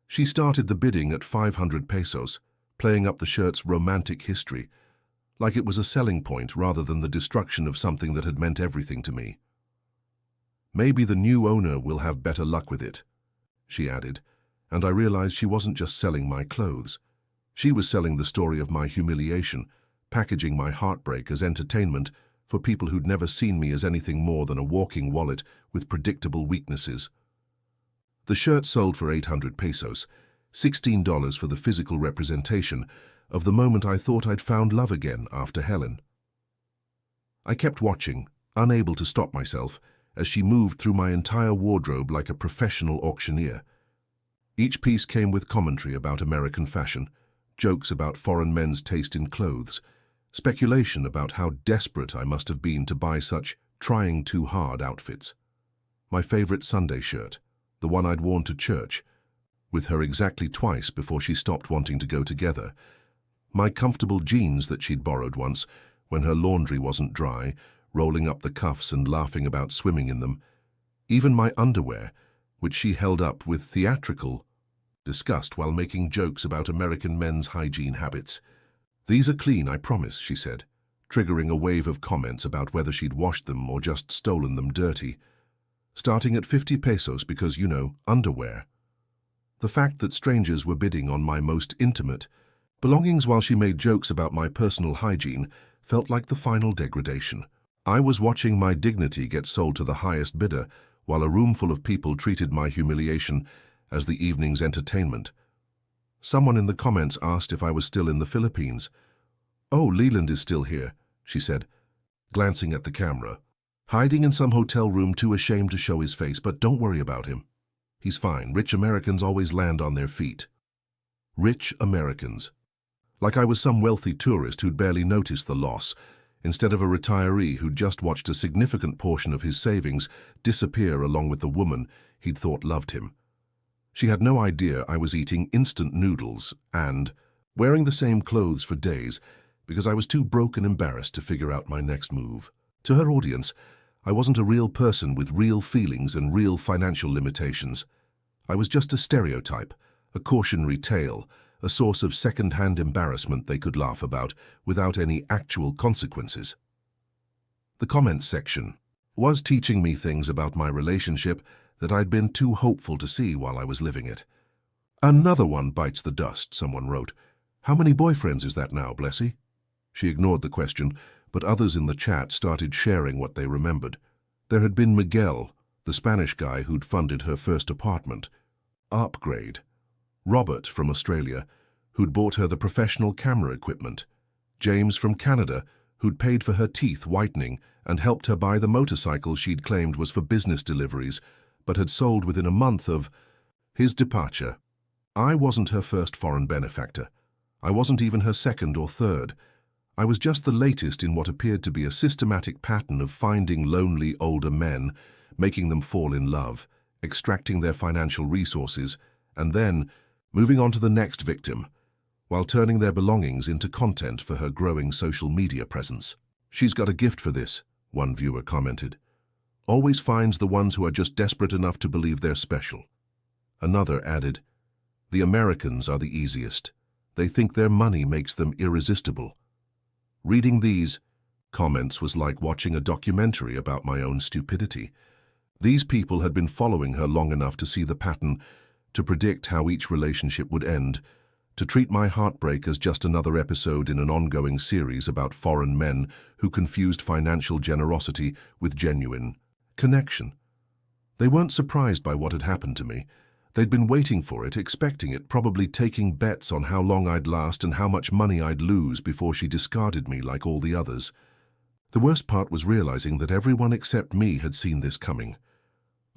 She started the bidding at 500 pesos, playing up the shirt's romantic history, like it was a selling point rather than the destruction of something that had meant everything to me. "Maybe the new owner will have better luck with it," she added, and I realized she wasn't just selling my clothes. She was selling the story of my humiliation, packaging my heartbreak as entertainment for people who'd never seen me as anything more than a walking wallet with predictable weaknesses. The shirt sold for 800 pesos, $16 for the physical representation of the moment I thought I'd found love again after Helen. I kept watching, unable to stop myself, as she moved through my entire wardrobe like a professional auctioneer. Each piece came with commentary about American fashion, jokes about foreign men's taste in clothes, speculation about how desperate I must have been to buy such trying-too-hard outfits. My favorite Sunday shirt, the one I'd worn to church, with her exactly twice before she stopped wanting to go together. My comfortable jeans that she'd borrowed once, when her laundry wasn't dry, rolling up the cuffs and laughing about swimming in them. Even my underwear, which she held up with theatrical disgust while making jokes about American men's hygiene habits. "These are clean, I promise," she said, triggering a wave of comments about whether she'd washed them or just stolen them dirty. "Starting at 50 pesos because, underwear." The fact that strangers were bidding on my most intimate belongings while she made jokes about my personal hygiene felt like the final degradation. I was watching my dignity get sold to the highest bidder, while a room full of people treated my humiliation as the evening's entertainment. Someone in the comments asked if I was still in the Philippines. "Oh, Leland is still here," she said, glancing at the camera. "Hiding in some hotel room, too ashamed to show his face, but don't worry about him. He's fine. Rich Americans always land on their feet." Rich Americans. Like I was some wealthy tourist who'd barely noticed the loss, instead of a retiree who'd just watched a significant portion of his savings disappear along with the woman he'd thought loved him. She had no idea I was eating instant noodles and wearing the same clothes for days because I was too broke and embarrassed to figure out my next move. To her audience, I wasn't a real person with real feelings and real financial limitations. I was just a stereotype, a cautionary tale, a source of second-hand embarrassment they could laugh about without any actual consequences. The comments section was teaching me things about my relationship that I'd been too hopeful to see while I was living it. "Another one bites the dust," someone wrote. "How many boyfriends is that now, Blessy?" She ignored the question, but others in the chat started sharing what they remembered. There had been Miguel, the Spanish guy who'd funded her first apartment. Upgrade. Robert from Australia, who'd bought her the professional camera equipment. James from Canada, who'd paid for her teeth whitening and helped her buy the motorcycle she'd claimed was for business deliveries, but had sold within a month of his departure. I wasn't her first foreign benefactor. I wasn't even her second or third. I was just the latest in what appeared to be a systematic pattern of finding lonely older men, making them fall in love, extracting their financial resources, and then moving on to the next victim, while turning their belongings into content for her growing social media presence. "She's got a gift for this," one viewer commented. "Always finds the ones who are just desperate enough to believe they're special." Another added, "The Americans are the easiest. They think their money makes them irresistible." Reading these comments was like watching a documentary about my own stupidity. These people had been following her long enough to see the pattern, to predict how each relationship would end, to treat my heartbreak as just another episode in an ongoing series about foreign men who confused financial generosity with genuine connection. They weren't surprised by what had happened to me. They'd been waiting for it, expecting it, probably taking bets on how long I'd last and how much money I'd lose before she discarded me like all the others. The worst part was realizing that everyone except me had seen this coming.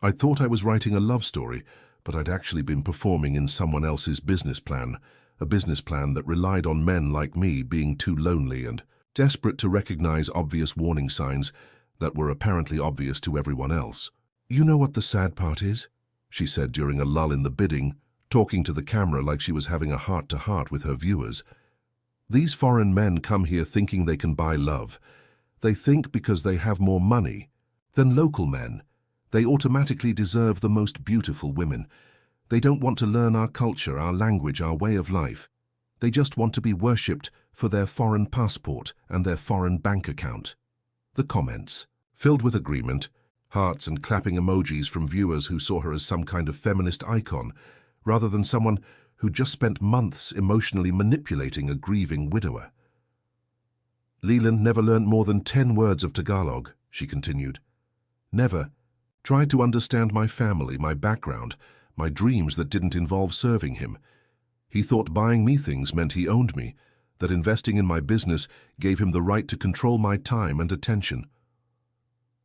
I thought I was writing a love story, but I'd actually been performing in someone else's business plan, a business plan that relied on men like me being too lonely and desperate to recognize obvious warning signs that were apparently obvious to everyone else. "You know what the sad part is?" she said during a lull in the bidding, talking to the camera like she was having a heart-to-heart with her viewers. "These foreign men come here thinking they can buy love. They think because they have more money than local men, they automatically deserve the most beautiful women. They don't want to learn our culture, our language, our way of life. They just want to be worshipped for their foreign passport and their foreign bank account." The comments, filled with agreement, hearts and clapping emojis from viewers who saw her as some kind of feminist icon, rather than someone who just spent months emotionally manipulating a grieving widower. "Leland never learnt more than 10 words of Tagalog," she continued. "Never. Tried to understand my family, my background, my dreams that didn't involve serving him. He thought buying me things meant he owned me, that investing in my business gave him the right to control my time and attention."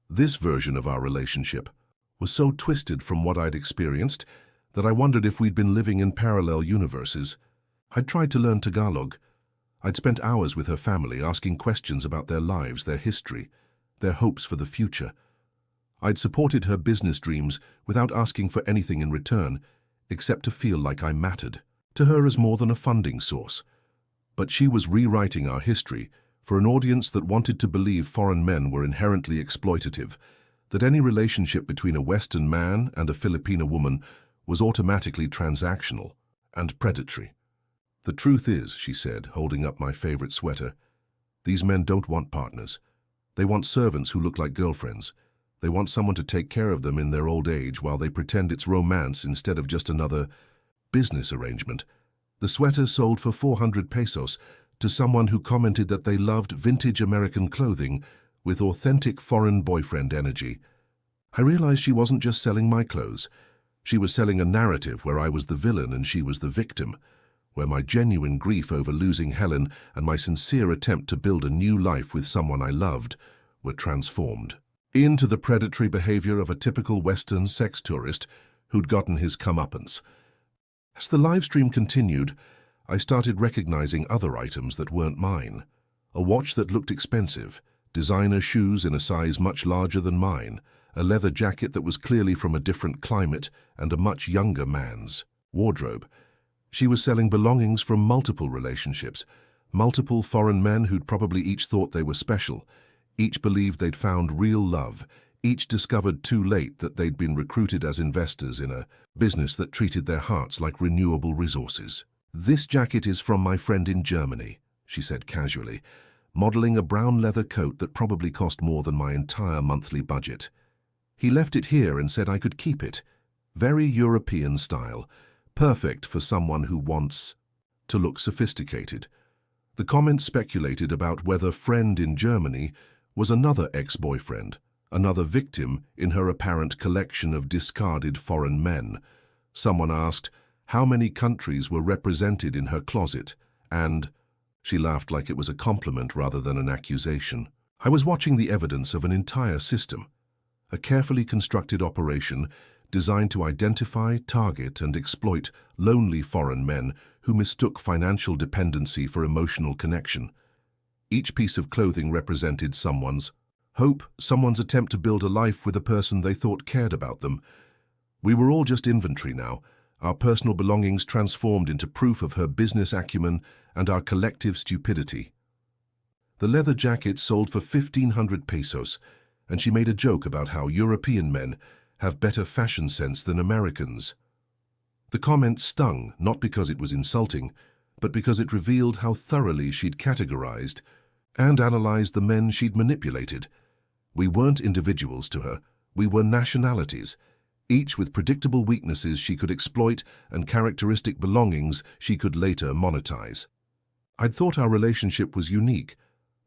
This version of our relationship was so twisted from what I'd experienced that I wondered if we'd been living in parallel universes. I'd tried to learn Tagalog. I'd spent hours with her family asking questions about their lives, their history, their hopes for the future. I'd supported her business dreams without asking for anything in return, except to feel like I mattered to her as more than a funding source. But she was rewriting our history for an audience that wanted to believe foreign men were inherently exploitative, that any relationship between a Western man and a Filipina woman was automatically transactional and predatory. "The truth is," she said, holding up my favorite sweater, "these men don't want partners. They want servants who look like girlfriends. They want someone to take care of them in their old age while they pretend it's romance instead of just another business arrangement." The sweater sold for 400 pesos to someone who commented that they loved vintage American clothing with authentic foreign boyfriend energy. I realized she wasn't just selling my clothes. She was selling a narrative where I was the villain and she was the victim, where my genuine grief over losing Helen and my sincere attempt to build a new life with someone I loved were transformed into the predatory behavior of a typical Western sex tourist who'd gotten his comeuppance. As the livestream continued, I started recognizing other items that weren't mine. A watch that looked expensive, designer shoes in a size much larger than mine, a leather jacket that was clearly from a different climate, and a much younger man's wardrobe. She was selling belongings from multiple relationships, multiple foreign men who'd probably each thought they were special. Each believed they'd found real love. Each discovered too late that they'd been recruited as investors in a business that treated their hearts like renewable resources. "This jacket is from my friend in Germany," she said casually, modeling a brown leather coat that probably cost more than my entire monthly budget. "He left it here and said I could keep it. Very European style, perfect for someone who wants to look sophisticated." The comments speculated about whether friend in Germany was another ex-boyfriend, another victim in her apparent collection of discarded foreign men. Someone asked, how many countries were represented in her closet, and she laughed like it was a compliment rather than an accusation. I was watching the evidence of an entire system, a carefully constructed operation designed to identify, target, and exploit lonely foreign men who mistook financial dependency for emotional connection. Each piece of clothing represented someone's hope, someone's attempt to build a life with a person they thought cared about them. We were all just inventory now, our personal belongings transformed into proof of her business acumen and our collective stupidity. The leather jacket sold for 1,500 pesos, and she made a joke about how European men have better fashion sense than Americans. The comment stung, not because it was insulting, but because it revealed how thoroughly she'd categorized and analyzed the men she'd manipulated. We weren't individuals to her, we were nationalities, each with predictable weaknesses she could exploit and characteristic belongings she could later monetize. I'd thought our relationship was unique,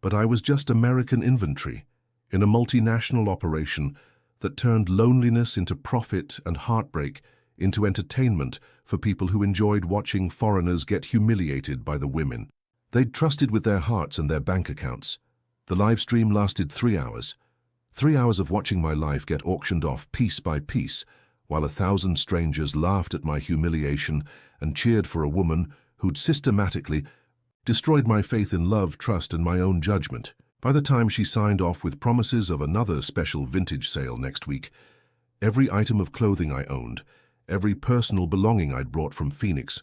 but I was just American inventory in a multinational operation that turned loneliness into profit and heartbreak into entertainment for people who enjoyed watching foreigners get humiliated by the women. They'd trusted with their hearts and their bank accounts. The live stream lasted 3 hours. 3 hours of watching my life get auctioned off piece by piece, while 1,000 strangers laughed at my humiliation and cheered for a woman who'd systematically destroyed my faith in love, trust, and my own judgment. By the time she signed off with promises of another special vintage sale next week, every item of clothing I owned, every personal belonging I'd brought from Phoenix,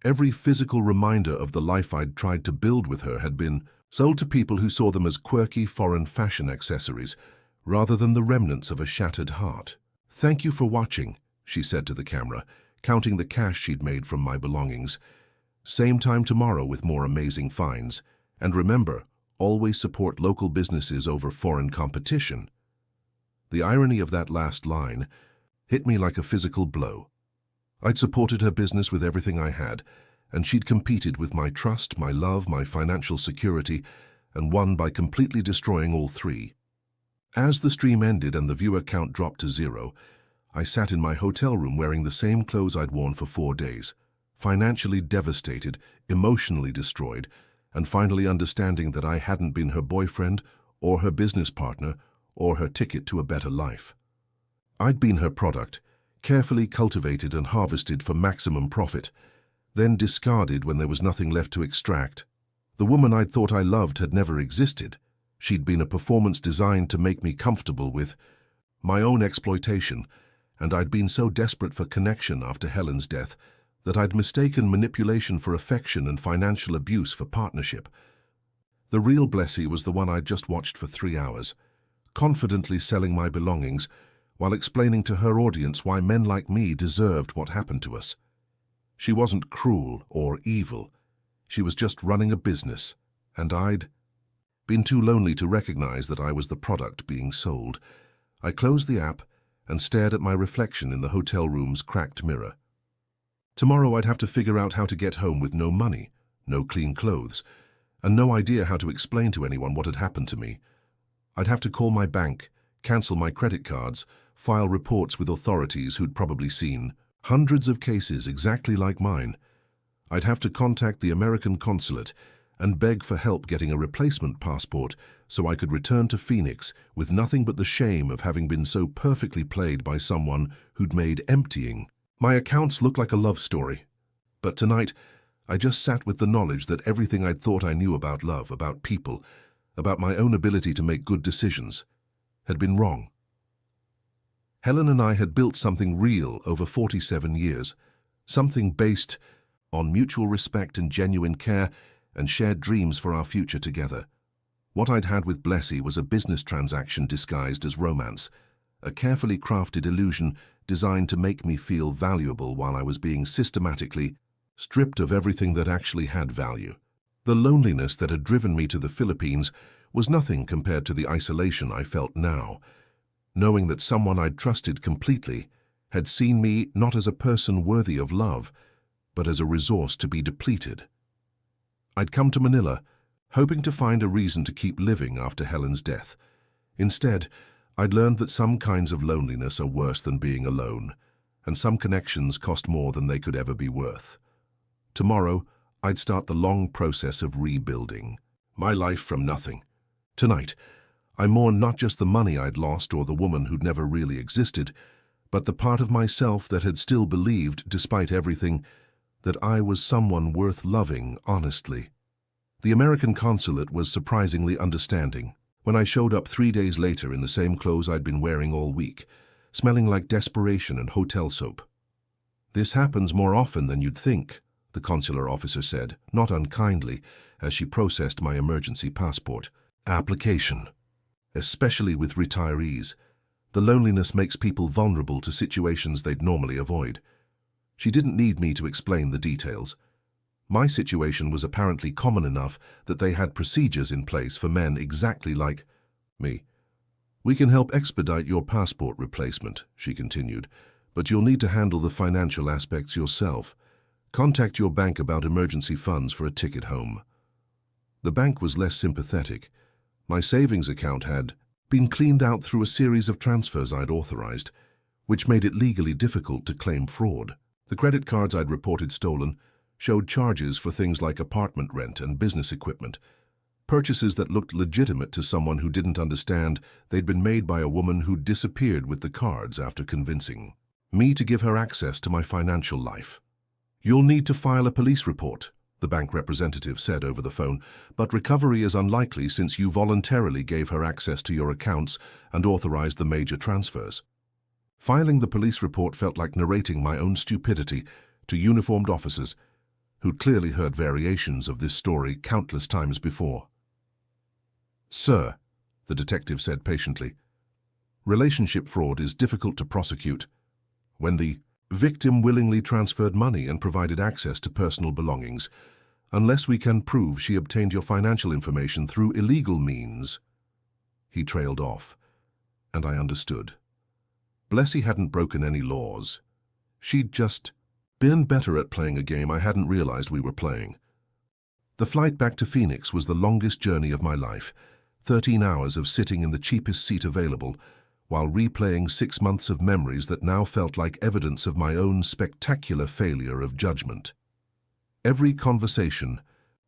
every physical reminder of the life I'd tried to build with her had been sold to people who saw them as quirky foreign fashion accessories, rather than the remnants of a shattered heart. "Thank you for watching," she said to the camera, counting the cash she'd made from my belongings. "Same time tomorrow with more amazing finds. And remember, always support local businesses over foreign competition." The irony of that last line hit me like a physical blow. I'd supported her business with everything I had, and she'd competed with my trust, my love, my financial security, and won by completely destroying all three. As the stream ended and the viewer count dropped to 0, I sat in my hotel room wearing the same clothes I'd worn for 4 days, financially devastated, emotionally destroyed, and finally understanding that I hadn't been her boyfriend or her business partner or her ticket to a better life. I'd been her product, carefully cultivated and harvested for maximum profit, then discarded when there was nothing left to extract. The woman I'd thought I loved had never existed. She'd been a performance designed to make me comfortable with my own exploitation, and I'd been so desperate for connection after Helen's death that I'd mistaken manipulation for affection and financial abuse for partnership. The real Blessy was the one I'd just watched for 3 hours, confidently selling my belongings while explaining to her audience why men like me deserved what happened to us. She wasn't cruel or evil. She was just running a business, and I'd been too lonely to recognize that I was the product being sold. I closed the app and stared at my reflection in the hotel room's cracked mirror. Tomorrow I'd have to figure out how to get home with no money, no clean clothes, and no idea how to explain to anyone what had happened to me. I'd have to call my bank, cancel my credit cards, file reports with authorities who'd probably seen hundreds of cases exactly like mine. I'd have to contact the American consulate and beg for help getting a replacement passport so I could return to Phoenix with nothing but the shame of having been so perfectly played by someone who'd made emptying my accounts look like a love story. But tonight, I just sat with the knowledge that everything I'd thought I knew about love, about people, about my own ability to make good decisions, had been wrong. Helen and I had built something real over 47 years, something based on mutual respect and genuine care and shared dreams for our future together. What I'd had with Blessy was a business transaction disguised as romance, a carefully crafted illusion designed to make me feel valuable while I was being systematically stripped of everything that actually had value. The loneliness that had driven me to the Philippines was nothing compared to the isolation I felt now, knowing that someone I'd trusted completely had seen me not as a person worthy of love, but as a resource to be depleted. I'd come to Manila, hoping to find a reason to keep living after Helen's death. Instead, I'd learned that some kinds of loneliness are worse than being alone, and some connections cost more than they could ever be worth. Tomorrow, I'd start the long process of rebuilding my life from nothing. Tonight, I mourn not just the money I'd lost or the woman who'd never really existed, but the part of myself that had still believed, despite everything, that I was someone worth loving honestly. The American consulate was surprisingly understanding. When I showed up 3 days later in the same clothes I'd been wearing all week, smelling like desperation and hotel soap. "This happens more often than you'd think," the consular officer said, not unkindly, as she processed my emergency passport application. "Especially with retirees, the loneliness makes people vulnerable to situations they'd normally avoid." She didn't need me to explain the details. My situation was apparently common enough that they had procedures in place for men exactly like me. "We can help expedite your passport replacement," she continued, "but you'll need to handle the financial aspects yourself. Contact your bank about emergency funds for a ticket home." The bank was less sympathetic. My savings account had been cleaned out through a series of transfers I'd authorized, which made it legally difficult to claim fraud. The credit cards I'd reported stolen showed charges for things like apartment rent and business equipment, purchases that looked legitimate to someone who didn't understand they'd been made by a woman who'd disappeared with the cards after convincing me to give her access to my financial life. "You'll need to file a police report," the bank representative said over the phone, "but recovery is unlikely since you voluntarily gave her access to your accounts and authorized the major transfers." Filing the police report felt like narrating my own stupidity to uniformed officers who'd clearly heard variations of this story countless times before. "Sir," the detective said patiently, "relationship fraud is difficult to prosecute when the victim willingly transferred money and provided access to personal belongings, unless we can prove she obtained your financial information through illegal means." He trailed off, and I understood. Blessy hadn't broken any laws. She'd just been better at playing a game I hadn't realized we were playing. The flight back to Phoenix was the longest journey of my life, 13 hours of sitting in the cheapest seat available, while replaying 6 months of memories that now felt like evidence of my own spectacular failure of judgment. Every conversation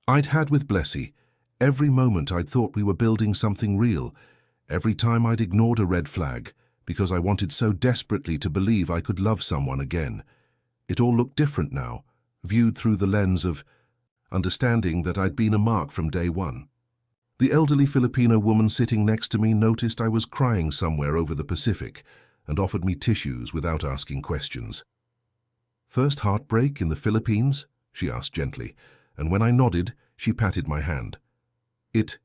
I'd had with Blessy, every moment I'd thought we were building something real, every time I'd ignored a red flag, because I wanted so desperately to believe I could love someone again. It all looked different now, viewed through the lens of understanding that I'd been a mark from day one. The elderly Filipino woman sitting next to me noticed I was crying somewhere over the Pacific and offered me tissues without asking questions. "First heartbreak in the Philippines?" she asked gently, and when I nodded, she patted my hand. "It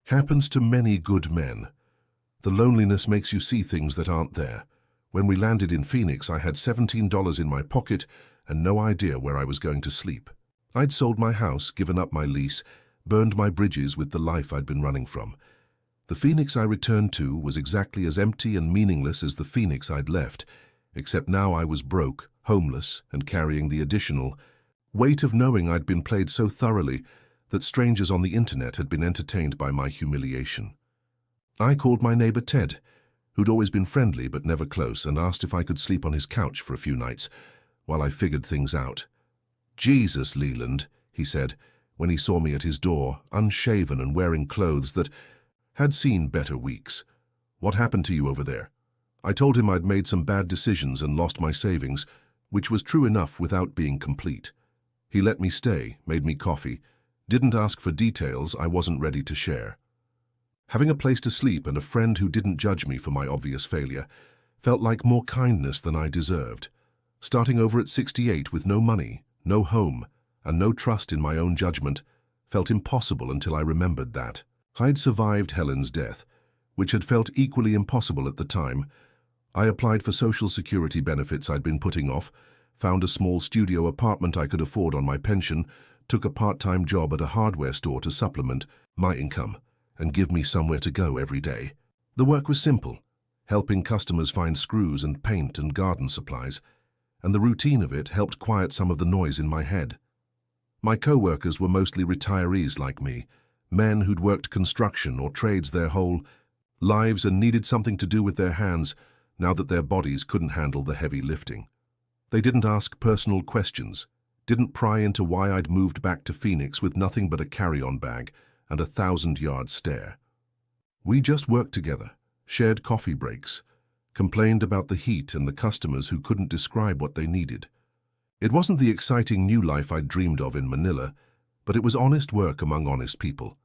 happens to many good men. The loneliness makes you see things that aren't there. When we landed in Phoenix, I had $17 in my pocket and no idea where I was going to sleep. I'd sold my house, given up my lease, burned my bridges with the life I'd been running from. The Phoenix I returned to was exactly as empty and meaningless as the Phoenix I'd left, except now I was broke, homeless, and carrying the additional weight of knowing I'd been played so thoroughly that strangers on the internet had been entertained by my humiliation. I called my neighbor Ted, who'd always been friendly but never close, and asked if I could sleep on his couch for a few nights while I figured things out. "Jesus, Leland," he said, when he saw me at his door, unshaven and wearing clothes that had seen better weeks. "What happened to you over there?" I told him I'd made some bad decisions and lost my savings, which was true enough without being complete. He let me stay, made me coffee, didn't ask for details I wasn't ready to share. Having a place to sleep and a friend who didn't judge me for my obvious failure felt like more kindness than I deserved. Starting over at 68 with no money, no home, and no trust in my own judgment felt impossible until I remembered that. I'd survived Helen's death, which had felt equally impossible at the time. I applied for Social Security benefits I'd been putting off, found a small studio apartment I could afford on my pension, took a part-time job at a hardware store to supplement my income and give me somewhere to go every day. The work was simple, helping customers find screws and paint and garden supplies, and the routine of it helped quiet some of the noise in my head. My co-workers were mostly retirees like me, men who'd worked construction or trades their whole lives and needed something to do with their hands now that their bodies couldn't handle the heavy lifting. They didn't ask personal questions, didn't pry into why I'd moved back to Phoenix with nothing but a carry-on bag and a 1,000-yard stare. We just worked together, shared coffee breaks, complained about the heat and the customers who couldn't describe what they needed. It wasn't the exciting new life I'd dreamed of in Manila, but it was honest work among honest people.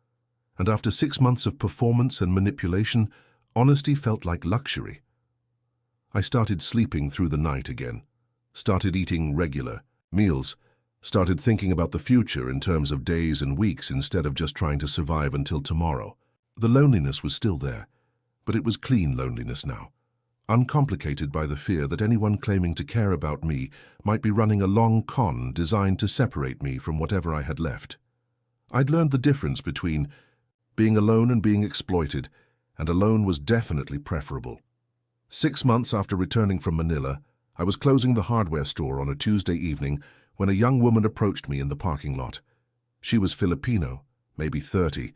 And after 6 months of performance and manipulation, honesty felt like luxury. I started sleeping through the night again, started eating regular meals, started thinking about the future in terms of days and weeks instead of just trying to survive until tomorrow. The loneliness was still there, but it was clean loneliness now, uncomplicated by the fear that anyone claiming to care about me might be running a long con designed to separate me from whatever I had left. I'd learned the difference between being alone and being exploited, and alone was definitely preferable. 6 months after returning from Manila, I was closing the hardware store on a Tuesday evening when a young woman approached me in the parking lot. She was Filipino, maybe 30,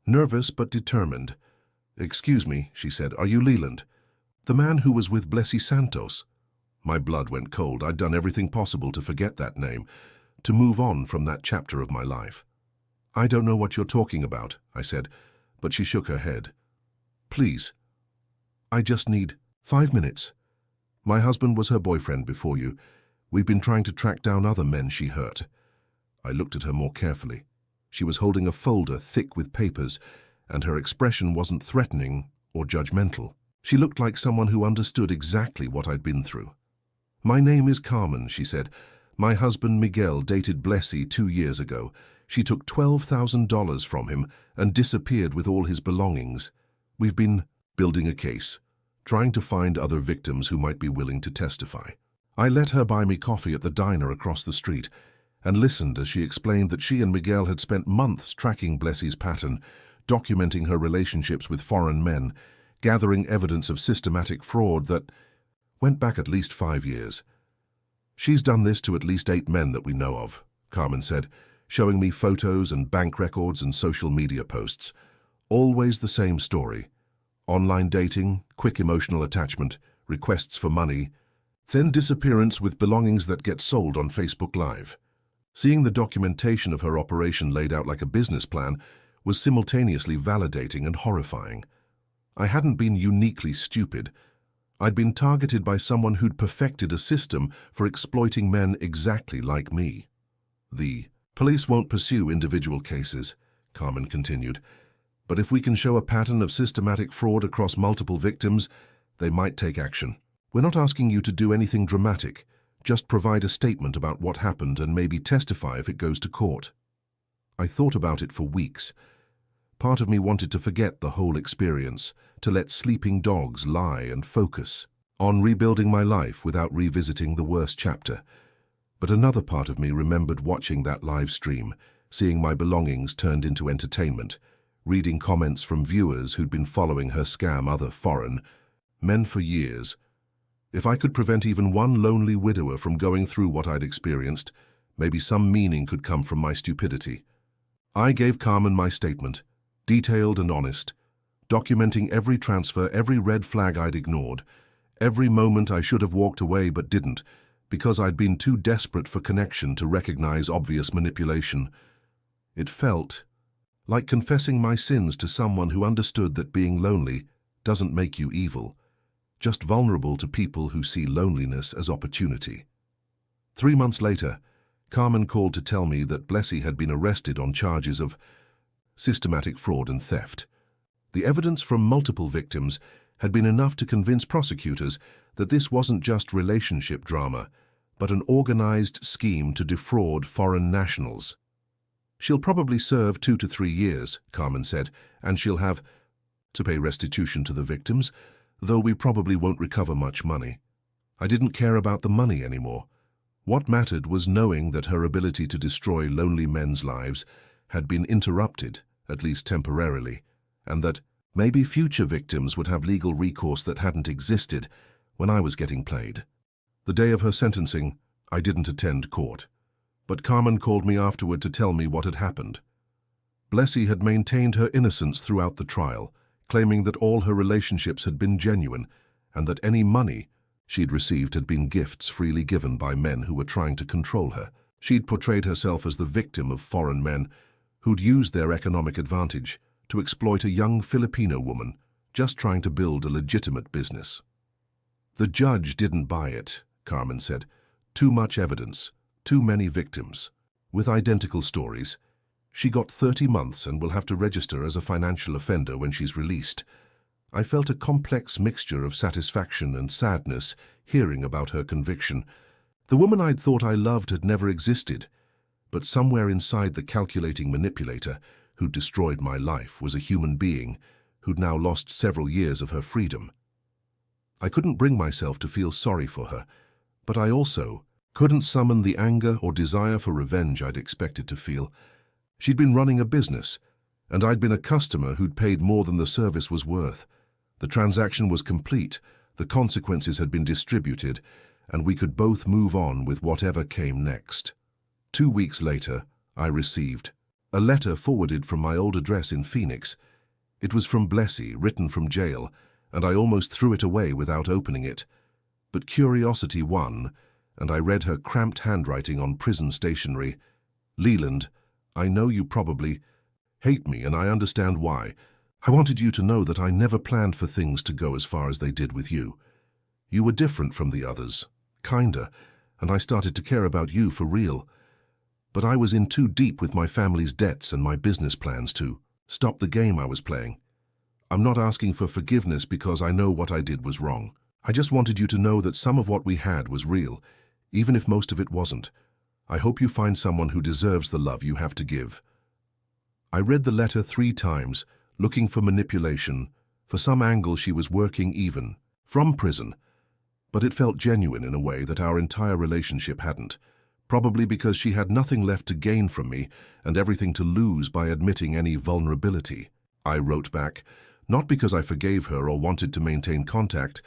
nervous but determined. "Excuse me," she said, "are you Leland? The man who was with Blessy Santos?" My blood went cold. I'd done everything possible to forget that name, to move on from that chapter of my life. "I don't know what you're talking about," I said, but she shook her head. "Please, I just need 5 minutes. My husband was her boyfriend before you. We've been trying to track down other men she hurt." I looked at her more carefully. She was holding a folder thick with papers, and her expression wasn't threatening or judgmental. She looked like someone who understood exactly what I'd been through. "My name is Carmen," she said. "My husband Miguel dated Blessy 2 years ago. She took $12,000 from him and disappeared with all his belongings. We've been building a case, trying to find other victims who might be willing to testify." I let her buy me coffee at the diner across the street and listened as she explained that she and Miguel had spent months tracking Blessy's pattern, documenting her relationships with foreign men, gathering evidence of systematic fraud that went back at least 5 years. "She's done this to at least 8 men that we know of," Carmen said, showing me photos and bank records and social media posts. Always the same story. Online dating, quick emotional attachment, requests for money, then disappearance with belongings that get sold on Facebook Live. Seeing the documentation of her operation laid out like a business plan was simultaneously validating and horrifying. I hadn't been uniquely stupid. I'd been targeted by someone who'd perfected a system for exploiting men exactly like me. "The police won't pursue individual cases," Carmen continued, "but if we can show a pattern of systematic fraud across multiple victims, they might take action. We're not asking you to do anything dramatic, just provide a statement about what happened and maybe testify if it goes to court." I thought about it for weeks. Part of me wanted to forget the whole experience, to let sleeping dogs lie and focus on rebuilding my life without revisiting the worst chapter. But another part of me remembered watching that live stream, seeing my belongings turned into entertainment, reading comments from viewers who'd been following her scam other foreign men for years. If I could prevent even one lonely widower from going through what I'd experienced, maybe some meaning could come from my stupidity. I gave Carmen my statement, detailed and honest, documenting every transfer, every red flag I'd ignored, every moment I should have walked away but didn't, because I'd been too desperate for connection to recognize obvious manipulation. It felt like confessing my sins to someone who understood that being lonely doesn't make you evil, just vulnerable to people who see loneliness as opportunity. 3 months later, Carmen called to tell me that Blessy had been arrested on charges of systematic fraud and theft. The evidence from multiple victims had been enough to convince prosecutors that this wasn't just relationship drama, but an organized scheme to defraud foreign nationals. "She'll probably serve 2 to 3 years, Carmen said, "and she'll have to pay restitution to the victims, though we probably won't recover much money." I didn't care about the money anymore. What mattered was knowing that her ability to destroy lonely men's lives had been interrupted, at least temporarily, and that maybe future victims would have legal recourse that hadn't existed when I was getting played. The day of her sentencing, I didn't attend court, but Carmen called me afterward to tell me what had happened. Blessy had maintained her innocence throughout the trial, claiming that all her relationships had been genuine and that any money she'd received had been gifts freely given by men who were trying to control her. She'd portrayed herself as the victim of foreign men who'd used their economic advantage to exploit a young Filipino woman just trying to build a legitimate business. The judge didn't buy it, Carmen said. Too much evidence, too many victims. With identical stories, she got 30 months and will have to register as a financial offender when she's released. I felt a complex mixture of satisfaction and sadness hearing about her conviction. The woman I'd thought I loved had never existed, but somewhere inside the calculating manipulator who'd destroyed my life was a human being who'd now lost several years of her freedom. I couldn't bring myself to feel sorry for her, but I also couldn't summon the anger or desire for revenge I'd expected to feel. She'd been running a business, and I'd been a customer who'd paid more than the service was worth. The transaction was complete, the consequences had been distributed, and we could both move on with whatever came next. 2 weeks later, I received a letter forwarded from my old address in Phoenix. It was from Blessy, written from jail, and I almost threw it away without opening it. But curiosity won, and I read her cramped handwriting on prison stationery. Leland, I know you probably hate me, and I understand why. I wanted you to know that I never planned for things to go as far as they did with you. You were different from the others, kinder, and I started to care about you for real. But I was in too deep with my family's debts and my business plans to stop the game I was playing. I'm not asking for forgiveness because I know what I did was wrong. I just wanted you to know that some of what we had was real, even if most of it wasn't. I hope you find someone who deserves the love you have to give. I read the letter 3 times, looking for manipulation, for some angle she was working even from prison. But it felt genuine in a way that our entire relationship hadn't, probably because she had nothing left to gain from me and everything to lose by admitting any vulnerability. I wrote back, not because I forgave her or wanted to maintain contact,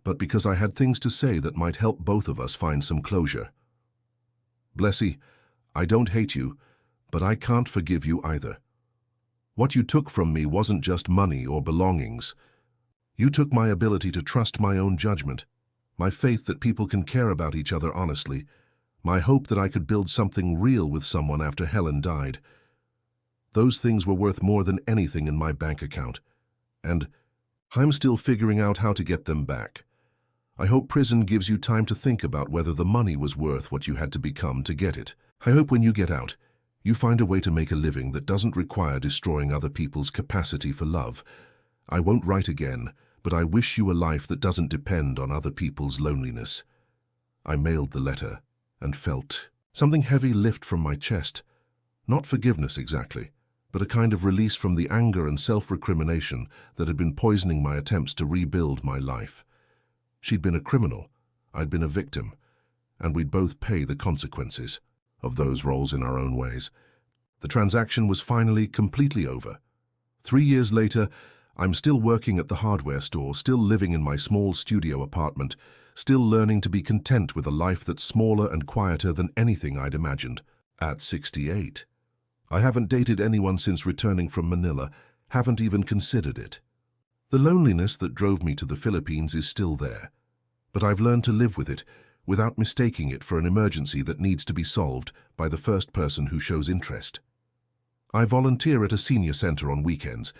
but because I had things to say that might help both of us find some closure. Blessy, I don't hate you, but I can't forgive you either. What you took from me wasn't just money or belongings. You took my ability to trust my own judgment, my faith that people can care about each other honestly, my hope that I could build something real with someone after Helen died. Those things were worth more than anything in my bank account, and I'm still figuring out how to get them back. I hope prison gives you time to think about whether the money was worth what you had to become to get it. I hope when you get out, you find a way to make a living that doesn't require destroying other people's capacity for love. I won't write again, but I wish you a life that doesn't depend on other people's loneliness. I mailed the letter and felt something heavy lift from my chest. Not forgiveness exactly, but a kind of release from the anger and self-recrimination that had been poisoning my attempts to rebuild my life. She'd been a criminal, I'd been a victim, and we'd both pay the consequences of those roles in our own ways. The transaction was finally completely over. 3 years later, I'm still working at the hardware store, still living in my small studio apartment, still learning to be content with a life that's smaller and quieter than anything I'd imagined. At 68. I haven't dated anyone since returning from Manila, haven't even considered it. The loneliness that drove me to the Philippines is still there, but I've learned to live with it without mistaking it for an emergency that needs to be solved by the first person who shows interest. I volunteer at a senior center on weekends,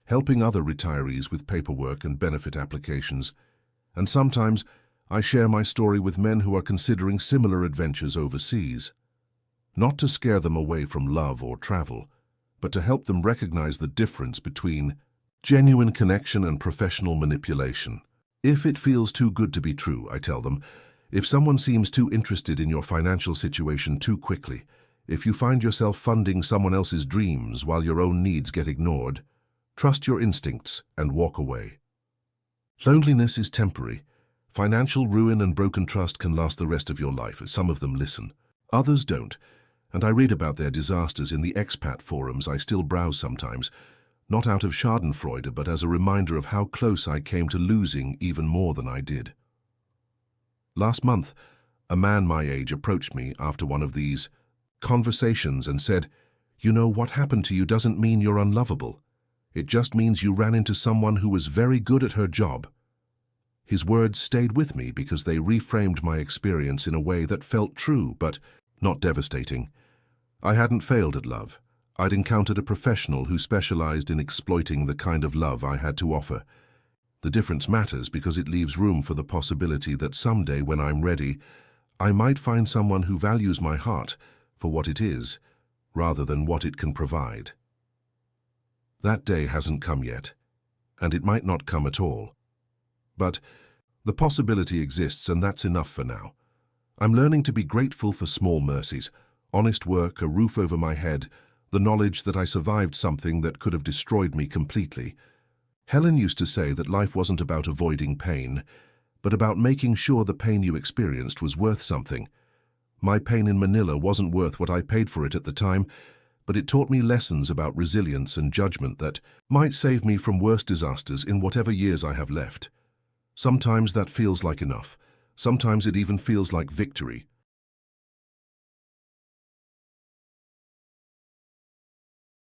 helping other retirees with paperwork and benefit applications, and sometimes I share my story with men who are considering similar adventures overseas. Not to scare them away from love or travel, but to help them recognize the difference between genuine connection and professional manipulation. If it feels too good to be true, I tell them, if someone seems too interested in your financial situation too quickly, if you find yourself funding someone else's dreams while your own needs get ignored, trust your instincts and walk away. Loneliness is temporary. Financial ruin and broken trust can last the rest of your life. Some of them listen, others don't, and I read about their disasters in the expat forums I still browse sometimes, not out of schadenfreude, but as a reminder of how close I came to losing even more than I did. Last month, a man my age approached me after one of these conversations and said, "You know, what happened to you doesn't mean you're unlovable. It just means you ran into someone who was very good at her job." His words stayed with me because they reframed my experience in a way that felt true, but not devastating. I hadn't failed at love. I'd encountered a professional who specialized in exploiting the kind of love I had to offer. The difference matters because it leaves room for the possibility that someday, when I'm ready, I might find someone who values my heart for what it is, rather than what it can provide. That day hasn't come yet, and it might not come at all. But the possibility exists, and that's enough for now. I'm learning to be grateful for small mercies, honest work, a roof over my head, the knowledge that I survived something that could have destroyed me completely. Helen used to say that life wasn't about avoiding pain, but about making sure the pain you experienced was worth something. My pain in Manila wasn't worth what I paid for it at the time, but it taught me lessons about resilience and judgment that might save me from worse disasters in whatever years I have left. Sometimes that feels like enough. Sometimes it even feels like victory.